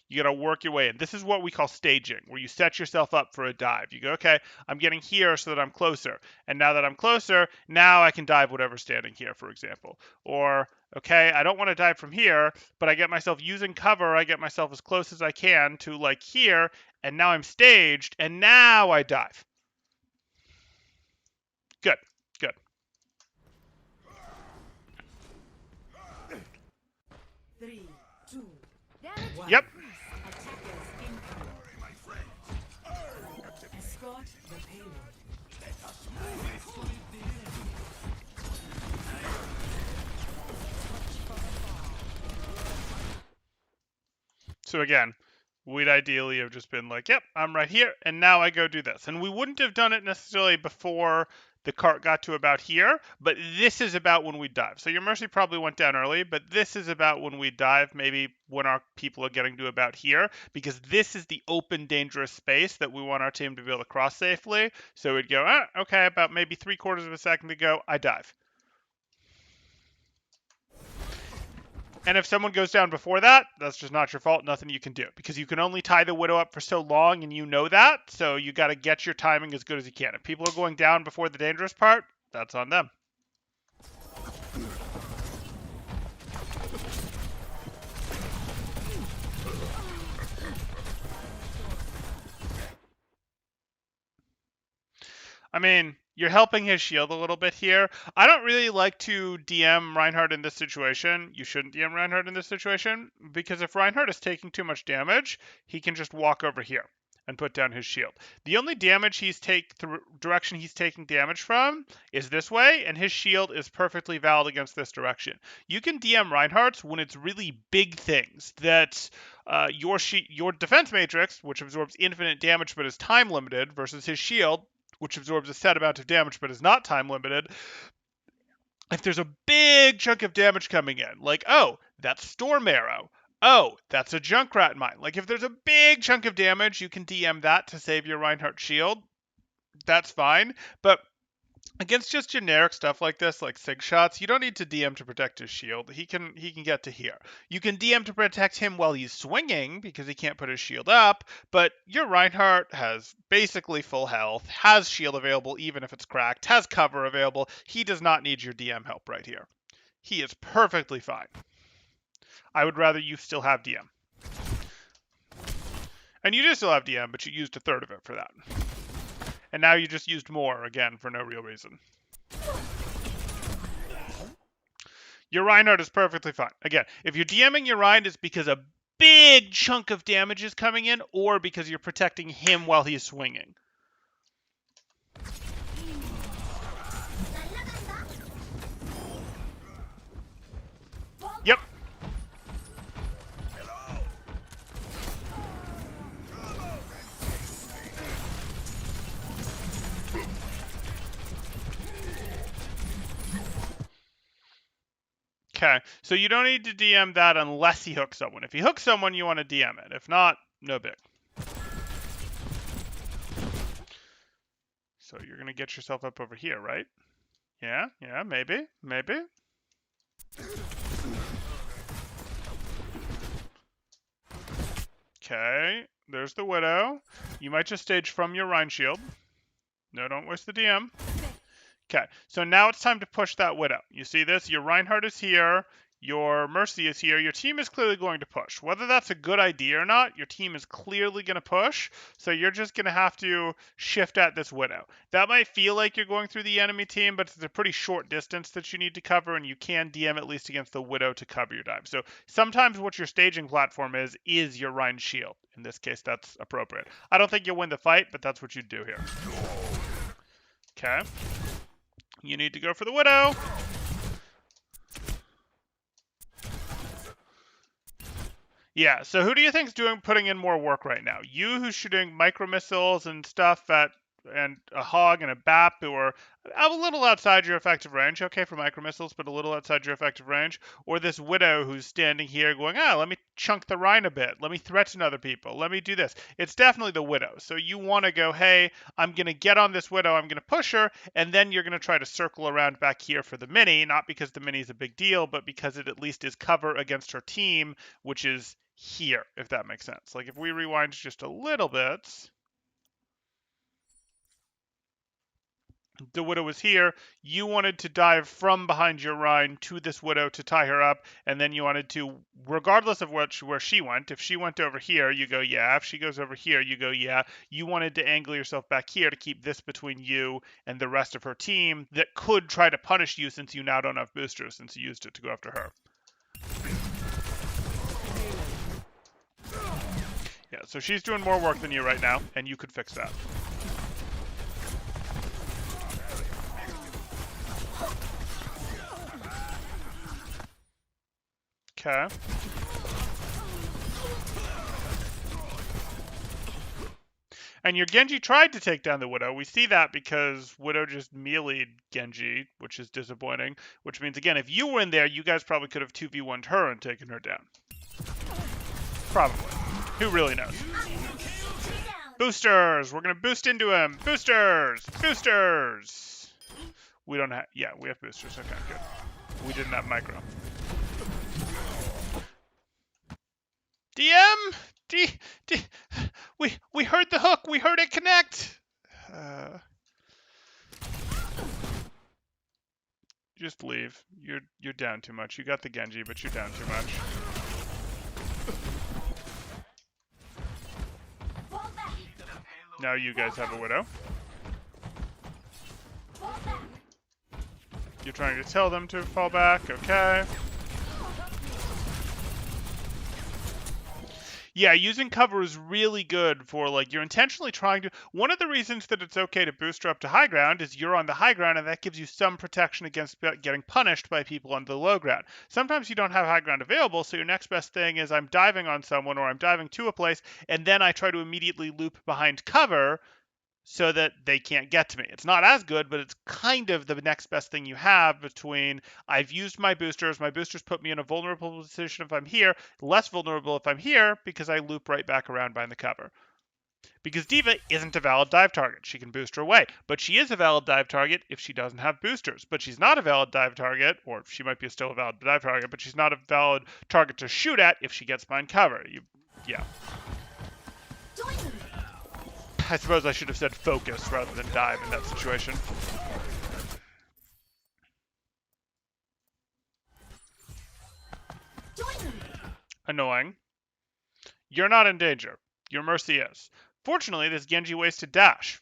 You got to work your way in. This is what we call staging, where you set yourself up for a dive. You go, okay, I'm getting here so that I'm closer. And now that I'm closer, now I can dive whatever's standing here, for example. Or, okay, I don't want to dive from here, but I get myself using cover. I get myself as close as I can to like here, and now I'm staged, and now I dive. Good, good. 3, 2, Damage. Yep. attackers incoming. Escort the payload. So again, we'd ideally have just been like, yep, I'm right here, and now I go do this. And we wouldn't have done it necessarily before the cart got to about here, but this is about when we dive. So your Mercy probably went down early, but this is about when we dive, maybe when our people are getting to about here, because this is the open, dangerous space that we want our team to be able to cross safely. So we'd go, okay, about maybe 3/4 of a second to go, I dive. And if someone goes down before that, that's just not your fault. Nothing you can do because you can only tie the Widow up for so long, and you know that. So you got to get your timing as good as you can. If people are going down before the dangerous part, that's on them. I mean, you're helping his shield a little bit here. I don't really like to DM Reinhardt in this situation. You shouldn't DM Reinhardt in this situation, because if Reinhardt is taking too much damage, he can just walk over here and put down his shield. The only damage direction he's taking damage from is this way, and his shield is perfectly valid against this direction. You can DM Reinhardt when it's really big things that your defense matrix, which absorbs infinite damage but is time limited, versus his shield, which absorbs a set amount of damage but is not time limited. If there's a big chunk of damage coming in, like, oh, that's Storm Arrow. Oh, that's a Junkrat Mine. Like, if there's a big chunk of damage, you can DM that to save your Reinhardt shield. That's fine. But against just generic stuff like this, like sig shots, you don't need to DM to protect his shield. He can get to here. You can DM to protect him while he's swinging because he can't put his shield up, but your Reinhardt has basically full health, has shield available even if it's cracked, has cover available. He does not need your DM help right here. He is perfectly fine. I would rather you still have DM. And you do still have DM, but you used 1/3 of it for that. And now you just used more, again, for no real reason. Your Reinhardt is perfectly fine. Again, if you're DMing your Reinhardt, it's because a big chunk of damage is coming in, or because you're protecting him while he's swinging. Yep. Okay, so you don't need to DM that unless he hooks someone. If he hooks someone, you want to DM it. If not, no big. So you're going to get yourself up over here, right? Yeah, maybe. Okay, there's the Widow. You might just stage from your Rein shield. No, don't waste the DM. Okay, so now it's time to push that Widow. You see this? Your Reinhardt is here. Your Mercy is here. Your team is clearly going to push. Whether that's a good idea or not, your team is clearly going to push. So you're just going to have to shift at this Widow. That might feel like you're going through the enemy team, but it's a pretty short distance that you need to cover, and you can DM at least against the Widow to cover your dive. So sometimes what your staging platform is your Rein shield. In this case, that's appropriate. I don't think you'll win the fight, but that's what you do here. Okay. You need to go for the Widow. Yeah, so who do you think's putting in more work right now? You, who's shooting micro missiles and stuff at and a Hog and a Bap who are a little outside your effective range, okay, for micro missiles, but a little outside your effective range, or this Widow who's standing here going, let me chunk the Rhine a bit, let me threaten other people, let me do this. It's definitely the Widow. So you want to go, hey, I'm going to get on this Widow, I'm going to push her, and then you're going to try to circle around back here for the Mini, not because the Mini is a big deal, but because it at least is cover against her team, which is here, if that makes sense. Like if we rewind just a little bit, the Widow was here. You wanted to dive from behind your Rhine to this Widow to tie her up, and then you wanted to, regardless of where she went, if she went over here, you go, yeah. If she goes over here, you go, yeah. You wanted to angle yourself back here to keep this between you and the rest of her team that could try to punish you since you now don't have boosters, since you used it to go after her. Yeah, so she's doing more work than you right now, and you could fix that. Okay. And your Genji tried to take down the Widow. We see that because Widow just meleeed Genji, which is disappointing. Which means, again, if you were in there, you guys probably could have 2v1'd her and taken her down. Probably. Who really knows? Boosters! We're going to boost into him. Boosters! Boosters! We don't have... Yeah, we have boosters. Okay, good. We didn't have micro. We heard the hook. We heard it connect. Just leave. You're down too much. You got the Genji, but you're down too much. Now you guys have a Widow. You're trying to tell them to fall back. Okay. Yeah, using cover is really good for, like, you're intentionally trying to... One of the reasons that it's okay to boost her up to high ground is you're on the high ground, and that gives you some protection against getting punished by people on the low ground. Sometimes you don't have high ground available, so your next best thing is I'm diving on someone, or I'm diving to a place, and then I try to immediately loop behind cover so that they can't get to me. It's not as good, but it's kind of the next best thing you have between I've used my boosters put me in a vulnerable position if I'm here, less vulnerable if I'm here, because I loop right back around behind the cover. Because D.Va isn't a valid dive target. She can boost her away, but she is a valid dive target if she doesn't have boosters. But she's not a valid dive target, or she might be still a valid dive target, but she's not a valid target to shoot at if she gets behind cover. Yeah. I suppose I should have said focus rather than dive in that situation. Annoying. You're not in danger. Your Mercy is. Fortunately, this Genji wasted dash.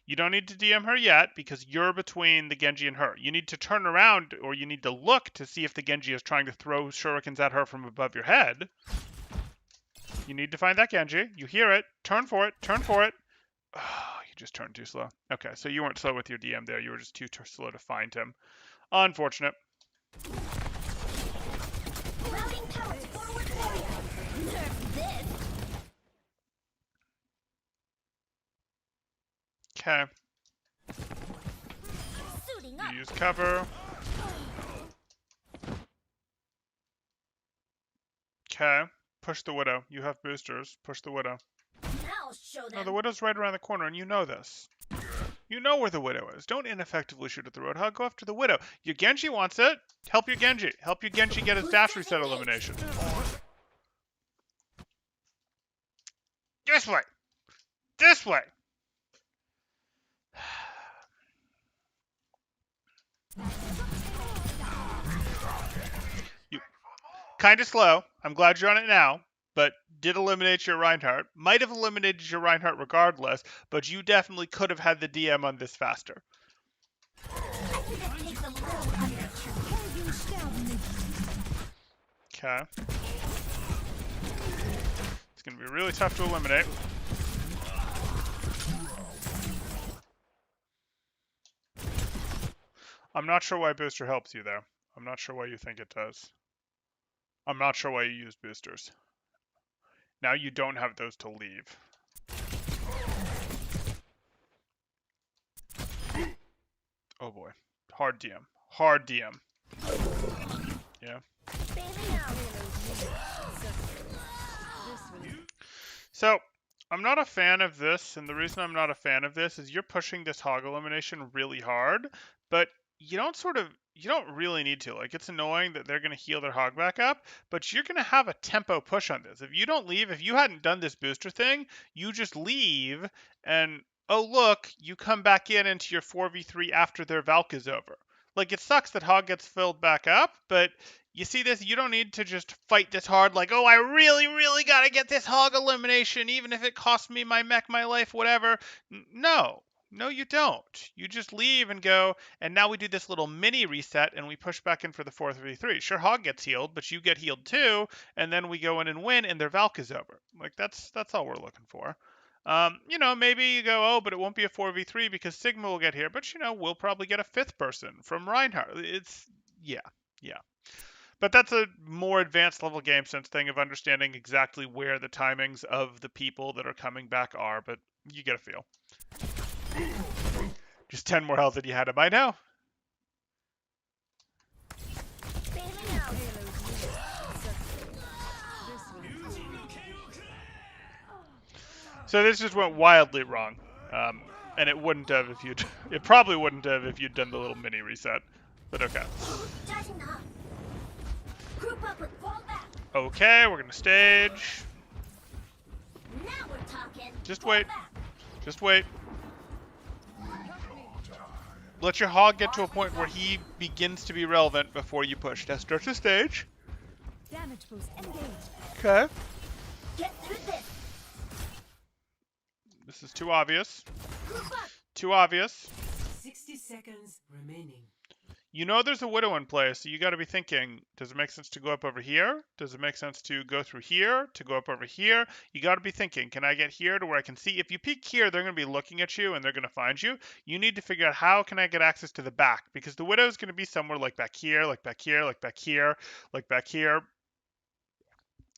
You don't need to DM her yet because you're between the Genji and her. You need to turn around or you need to look to see if the Genji is trying to throw shurikens at her from above your head. You need to find that Genji. You hear it. Turn for it. Turn for it. Oh, you just turned too slow. Okay, so you weren't slow with your DM there. You were just too slow to find him. Unfortunate. Okay. You use cover. Okay. Push the Widow. You have boosters. Push the Widow. No, the Widow's right around the corner, and you know this. You know where the Widow is. Don't ineffectively shoot at the Roadhog. Go after the Widow. Your Genji wants it. Help your Genji. Help your Genji get his dash reset elimination. This way. This way. Kind of slow. I'm glad you're on it now, but did eliminate your Reinhardt. Might have eliminated your Reinhardt regardless, but you definitely could have had the DM on this faster. Okay. It's going to be really tough to eliminate. I'm not sure why booster helps you there. I'm not sure why you think it does. I'm not sure why you use boosters. Now you don't have those to leave. Oh boy. Hard DM. Hard DM. Yeah. So, I'm not a fan of this, and the reason I'm not a fan of this is you're pushing this hog elimination really hard, but you don't really need to. Like, it's annoying that they're going to heal their hog back up, but you're going to have a tempo push on this. If you don't leave, if you hadn't done this booster thing, you just leave, and oh look, you come back into your 4v3 after their Valk is over. Like, it sucks that hog gets filled back up, but you see this, you don't need to just fight this hard like, oh, I really, really got to get this hog elimination, even if it costs me my mech, my life, whatever. No. No, you don't. You just leave and go, and now we do this little mini reset, and we push back in for the 4-3-3. Sure, hog gets healed, but you get healed too, and then we go in and win, and their Valk is over. Like, that's all we're looking for. Maybe you go, oh, but it won't be a 4v3 because Sigma will get here, but, we'll probably get a fifth person from Reinhardt. Yeah. But that's a more advanced level game sense thing of understanding exactly where the timings of the people that are coming back are, but you get a feel. Just 10 more health than you had it by now. So this just went wildly wrong. And it wouldn't have if you'd... It probably wouldn't have if you'd done the little mini reset. But okay. Okay, we're gonna stage. Now we're talking. Just wait. Just wait. Let your hog get to a point where he begins to be relevant before you push. Now start to stage. Damage boost engaged. Okay. Get through this. This is too obvious. Group up. Too obvious. 60 seconds remaining. You know there's a Widow in play, so you got to be thinking, does it make sense to go up over here? Does it make sense to go through here, to go up over here? You got to be thinking, can I get here to where I can see? If you peek here, they're going to be looking at you and they're going to find you. You need to figure out how can I get access to the back, because the Widow is going to be somewhere like back here, like back here, like back here, like back here.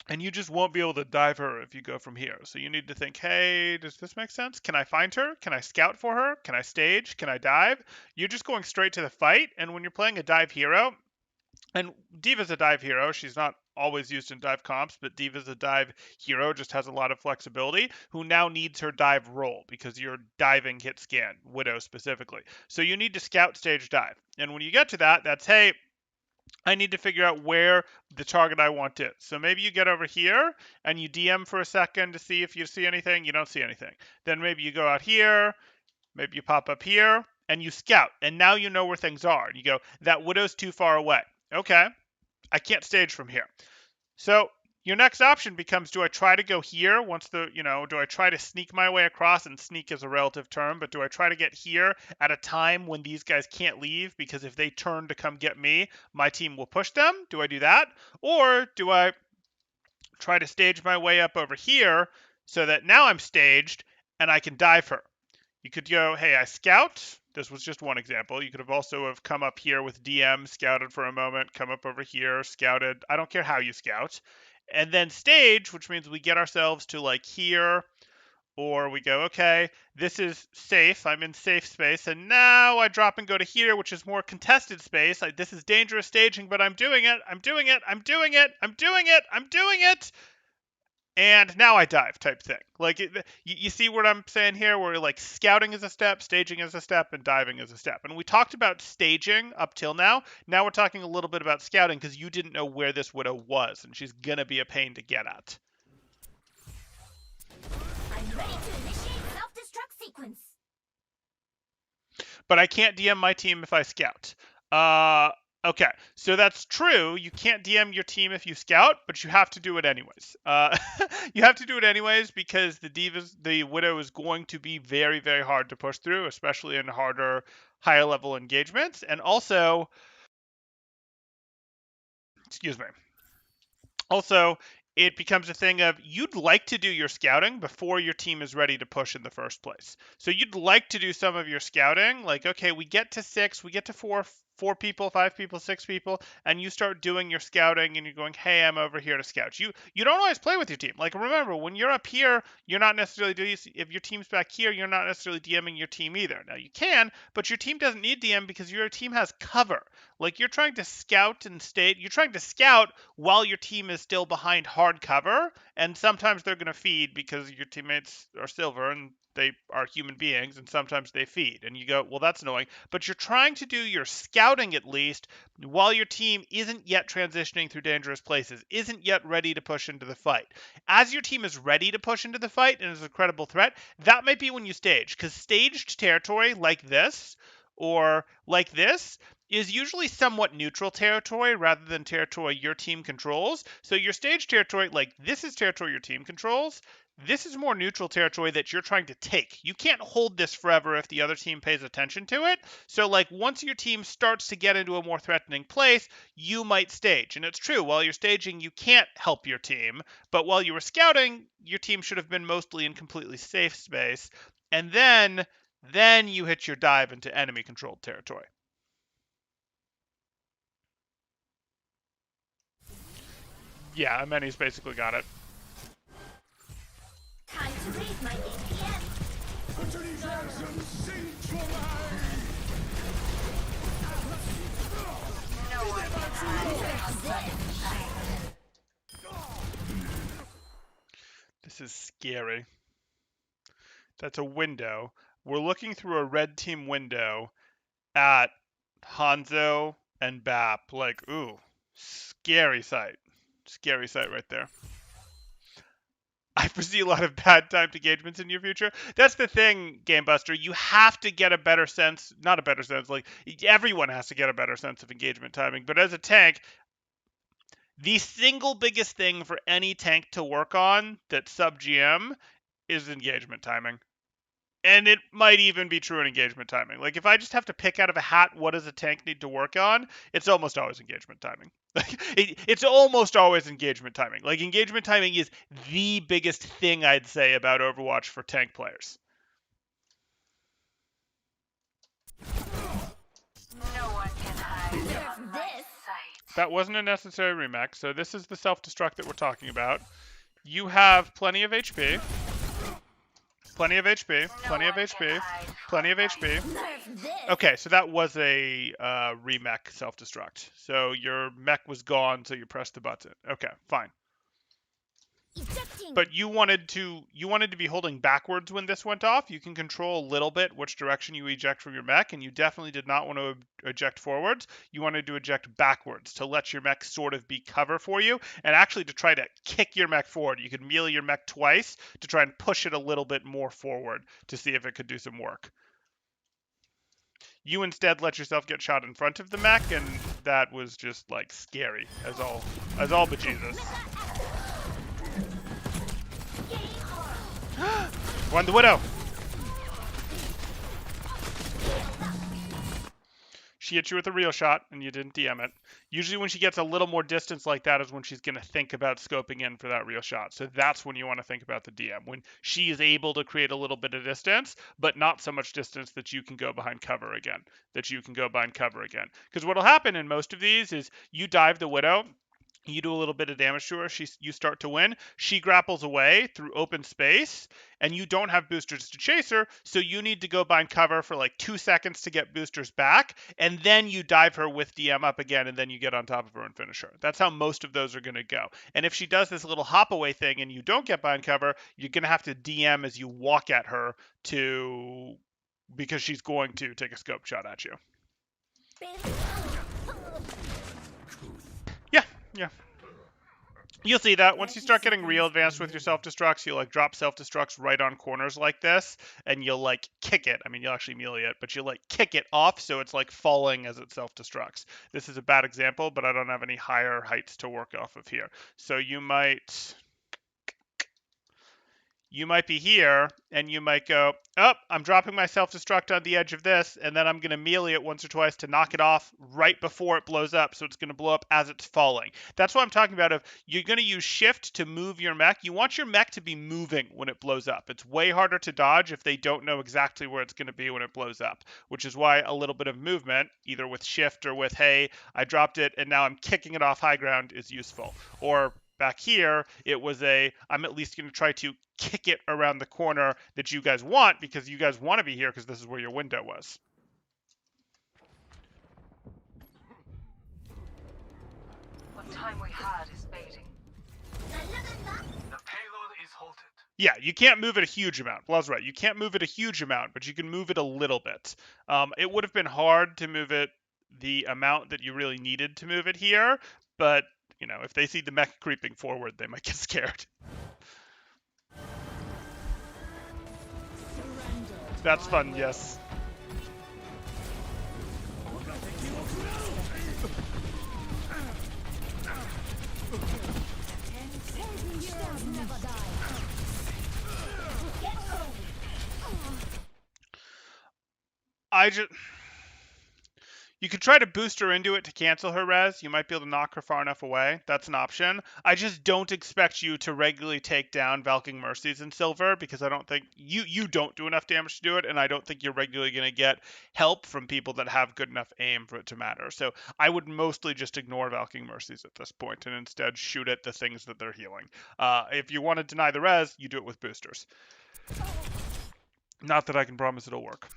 And you just won't be able to dive her if you go from here. So you need to think, hey, does this make sense? Can I find her? Can I scout for her? Can I stage? Can I dive? You're just going straight to the fight. And when you're playing a dive hero, and D.Va's a dive hero, she's not always used in dive comps, but D.Va's a dive hero, just has a lot of flexibility, who now needs her dive role because you're diving hit scan, Widow specifically. So you need to scout, stage, dive. And when you get to that, that's, hey, I need to figure out where the target I want is. So maybe you get over here and you DM for a second to see if you see anything. You don't see anything. Then maybe you go out here, maybe you pop up here, and you scout. And now you know where things are. And you go, that Widow's too far away. Okay, I can't stage from here. So your next option becomes, do I try to go here once do I try to sneak my way across? And sneak is a relative term, but do I try to get here at a time when these guys can't leave? Because if they turn to come get me, my team will push them. Do I do that? Or do I try to stage my way up over here so that now I'm staged and I can dive her? You could go, hey, I scout. This was just one example. You could have also have come up here with DM, scouted for a moment, come up over here, scouted. I don't care how you scout. And then stage, which means we get ourselves to like here, or we go, okay, this is safe. I'm in safe space. And now I drop and go to here, which is more contested space. This is dangerous staging, but I'm doing it. I'm doing it. I'm doing it. I'm doing it. I'm doing it. And now I dive type thing. Like, you see what I'm saying here, where like scouting is a step, staging is a step, and diving is a step. And we talked about staging up till now. Now we're talking a little bit about scouting because you didn't know where this Widow was, and she's going to be a pain to get at. I'm ready to initiate self-destruct sequence. But I can't DM my team if I scout. Okay, so that's true. You can't DM your team if you scout, but you have to do it anyways. You have to do it anyways because the Widow is going to be very, very hard to push through, especially in harder, higher level engagements. And also, it becomes a thing of you'd like to do your scouting before your team is ready to push in the first place. So you'd like to do some of your scouting, like, okay, we get to 6, we get to 4, 4 people, 5 people, 6 people, and you start doing your scouting and you're going, hey, I'm over here to scout. You don't always play with your team. Like, remember, when you're up here, you're not necessarily doing, if your team's back here, you're not necessarily DMing your team either. Now, you can, but your team doesn't need DM because your team has cover. Like, you're trying to scout and you're trying to scout while your team is still behind hard cover, and sometimes they're going to feed because your teammates are silver and they are human beings, and sometimes they feed. And you go, well, that's annoying. But you're trying to do your scouting at least while your team isn't yet transitioning through dangerous places, isn't yet ready to push into the fight. As your team is ready to push into the fight and is a credible threat, that might be when you stage. Because staged territory like this, or like this, is usually somewhat neutral territory rather than territory your team controls. So your stage territory, like this is territory your team controls. This is more neutral territory that you're trying to take. You can't hold this forever if the other team pays attention to it. So like once your team starts to get into a more threatening place, you might stage. And it's true, while you're staging, you can't help your team. But while you were scouting, your team should have been mostly in completely safe space. And then you hit your dive into enemy controlled territory. Yeah, Ameni's basically got it. Time to raise my APM. Enthusiasm sings for mine. No one can hide This is scary. That's a window. We're looking through a red team window at Hanzo and Bap. Like, ooh, scary sight. Scary sight right there. I foresee a lot of bad timed engagements in your future. That's the thing, Gamebuster. You have to get a better sense, not a better sense, like everyone has to get a better sense of engagement timing. But as a tank, the single biggest thing for any tank to work on that's sub GM is engagement timing. And it might even be true in engagement timing. Like, if I just have to pick out of a hat what does a tank need to work on, it's almost always engagement timing. It's almost always engagement timing. Like, engagement timing is the biggest thing I'd say about Overwatch for tank players. No one can hide from this. That wasn't a necessary remake, so this is the self-destruct that we're talking about. You have plenty of HP. Plenty of HP, plenty of HP, plenty of HP. Nerf this. Okay, so that was a remech self-destruct. So your mech was gone, so you pressed the button. Okay, fine. Ejecting. But you wanted to be holding backwards when this went off. You can control a little bit which direction you eject from your mech, and you definitely did not want to eject forwards. You wanted to eject backwards to let your mech sort of be cover for you, and actually to try to kick your mech forward. You could melee your mech twice to try and push it a little bit more forward to see if it could do some work. You instead let yourself get shot in front of the mech, and that was just like scary as all bejesus. Run the Widow! She hit you with a real shot, and you didn't DM it. Usually when she gets a little more distance like that is when she's going to think about scoping in for that real shot. So that's when you want to think about the DM. When she is able to create a little bit of distance, but not so much distance that you can go behind cover again. Because what will happen in most of these is you dive the Widow, you do a little bit of damage to her, you start to win, she grapples away through open space, and you don't have boosters to chase her, so you need to go bind cover for like 2 seconds to get boosters back, and then you dive her with DM up again, and then you get on top of her and finish her. That's how most of those are going to go. And if she does this little hop away thing and you don't get bind cover, you're going to have to DM as you walk at her because she's going to take a scope shot at you. Yeah. You'll see that once you start getting real advanced with your self-destructs, you'll like drop self-destructs right on corners like this, and you'll like kick it. I mean, you'll actually melee it, but you'll like kick it off so it's like falling as it self-destructs. This is a bad example, but I don't have any higher heights to work off of here. So you might you might be here, and you might go, oh, I'm dropping my self-destruct on the edge of this, and then I'm going to melee it once or twice to knock it off right before it blows up, so it's going to blow up as it's falling. That's what I'm talking about. If you're going to use shift to move your mech, you want your mech to be moving when it blows up. It's way harder to dodge if they don't know exactly where it's going to be when it blows up, which is why a little bit of movement, either with shift or with, hey, I dropped it and now I'm kicking it off high ground, is useful. Or back here, it was I'm at least going to try to kick it around the corner that you guys want, because you guys want to be here because this is where your window was. What time we had is baiting. 날라간다. The payload is halted. Yeah, you can't move it a huge amount. Blav's right. You can't move it a huge amount, but you can move it a little bit. It would have been hard to move it the amount that you really needed to move it here, but if they see the mech creeping forward, they might get scared. That's fun, yes. You could try to boost her into it to cancel her res. You might be able to knock her far enough away. That's an option. I just don't expect you to regularly take down Valking Mercies in Silver, because I don't think you don't do enough damage to do it, and I don't think you're regularly going to get help from people that have good enough aim for it to matter. So I would mostly just ignore Valking Mercies at this point and instead shoot at the things that they're healing. If you want to deny the res, you do it with boosters. Not that I can promise it'll work.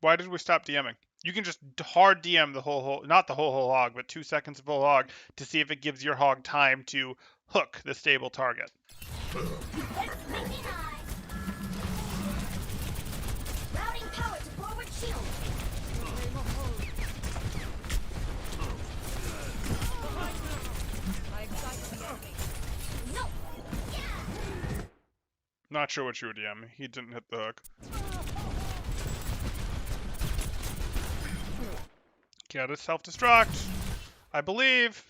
Why did we stop DMing? You can just hard DM the whole not the whole hog, but 2 seconds of whole hog to see if it gives your hog time to hook the stable target. Let's make it high. Routing power to forward shield. No. Not sure what you were DMing. He didn't hit the hook. Get a self-destruct. I believe.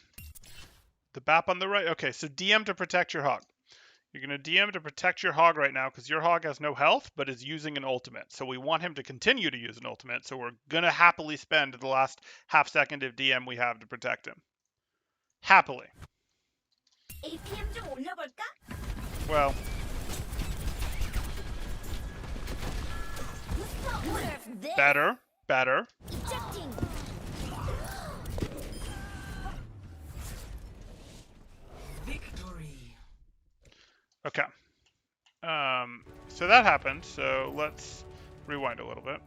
The BAP on the right. Okay, so DM to protect your hog. You're going to DM to protect your hog right now because your hog has no health but is using an ultimate. So we want him to continue to use an ultimate. So we're going to happily spend the last half second of DM we have to protect him. Happily. APM 좀 올려볼까? Well, Nerf this. better. Ejecting. Victory. Okay. So that happened. So let's rewind a little bit.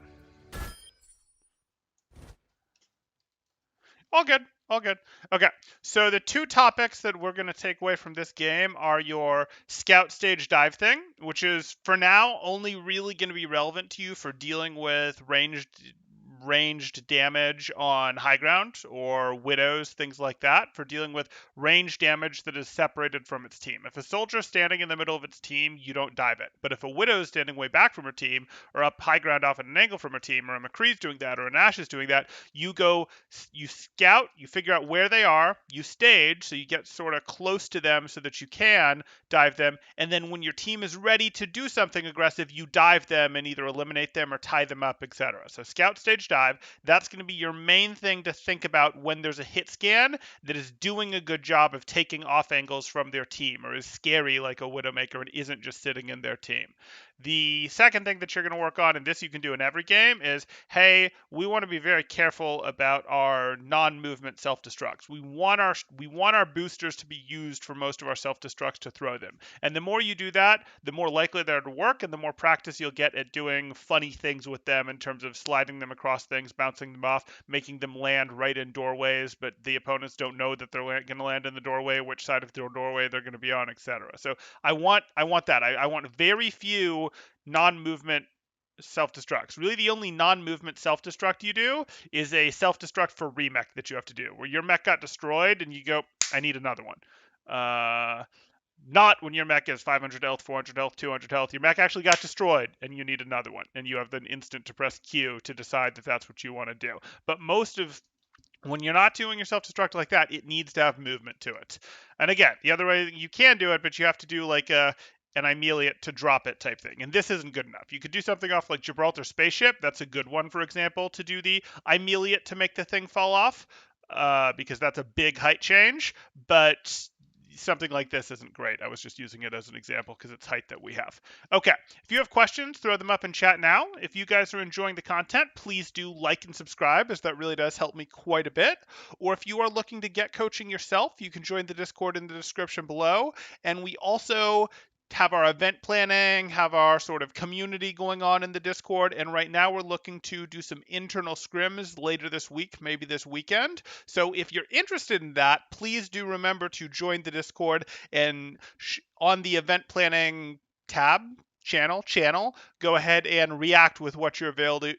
All good. All good. Okay. So the two topics that we're going to take away from this game are your scout stage dive thing, which is for now only really going to be relevant to you for dealing with ranged damage on high ground or widows, things like that, for dealing with ranged damage that is separated from its team. If a soldier is standing in the middle of its team, you don't dive it. But if a widow is standing way back from her team, or up high ground off at an angle from her team, or a McCree's doing that, or a Nash is doing that, you scout, you figure out where they are, you stage, so you get sort of close to them so that you can dive them, and then when your team is ready to do something aggressive, you dive them and either eliminate them or tie them up, etc. So scout stage dive, that's going to be your main thing to think about when there's a hit scan that is doing a good job of taking off angles from their team, or is scary like a Widowmaker and isn't just sitting in their team. The second thing that you're going to work on, and this you can do in every game, is, hey, we want to be very careful about our non-movement self-destructs. We want our boosters to be used for most of our self-destructs to throw them. And the more you do that, the more likely they're to work, and the more practice you'll get at doing funny things with them in terms of sliding them across things, bouncing them off, making them land right in doorways, but the opponents don't know that they're going to land in the doorway, which side of the doorway they're going to be on, etc. So I want that. I want very few non-movement self-destructs. Really, the only non-movement self-destruct you do is a self-destruct for remech that you have to do, where your mech got destroyed and you go, I need another one. Not when your mech is 500 health, 400 health, 200 health. Your mech actually got destroyed and you need another one, and you have the instant to press Q to decide that that's what you want to do. But most of When you're not doing your self-destruct like that, it needs to have movement to it. And again, the other way you can do it, but you have to do like an I melee it to drop it type thing. And this isn't good enough. You could do something off like Gibraltar Spaceship. That's a good one, for example, to do the I melee it to make the thing fall off, because that's a big height change. But something like this isn't great. I was just using it as an example because it's height that we have. Okay, if you have questions, throw them up in chat now. If you guys are enjoying the content, please do like and subscribe, as that really does help me quite a bit. Or if you are looking to get coaching yourself, you can join the Discord in the description below. And we also have our event planning, have our sort of community going on in the Discord, and right now we're looking to do some internal scrims later this week, maybe this weekend. So if you're interested in that, please do remember to join the Discord, and on the event planning tab, channel, go ahead and react with what your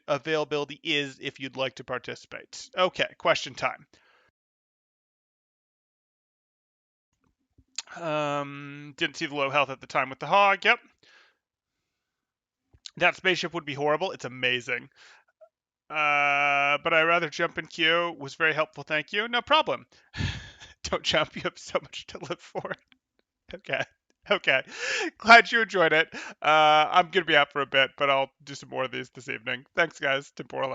availability is if you'd like to participate. Okay, question time. Didn't see the low health at the time with the hog. Yep. That spaceship would be horrible. It's amazing. But I rather jump in queue. Was very helpful. Thank you. No problem. Don't jump. You have so much to live for. Okay. Okay. Glad you enjoyed it. I'm going to be out for a bit, but I'll do some more of these this evening. Thanks, guys. Temporal out.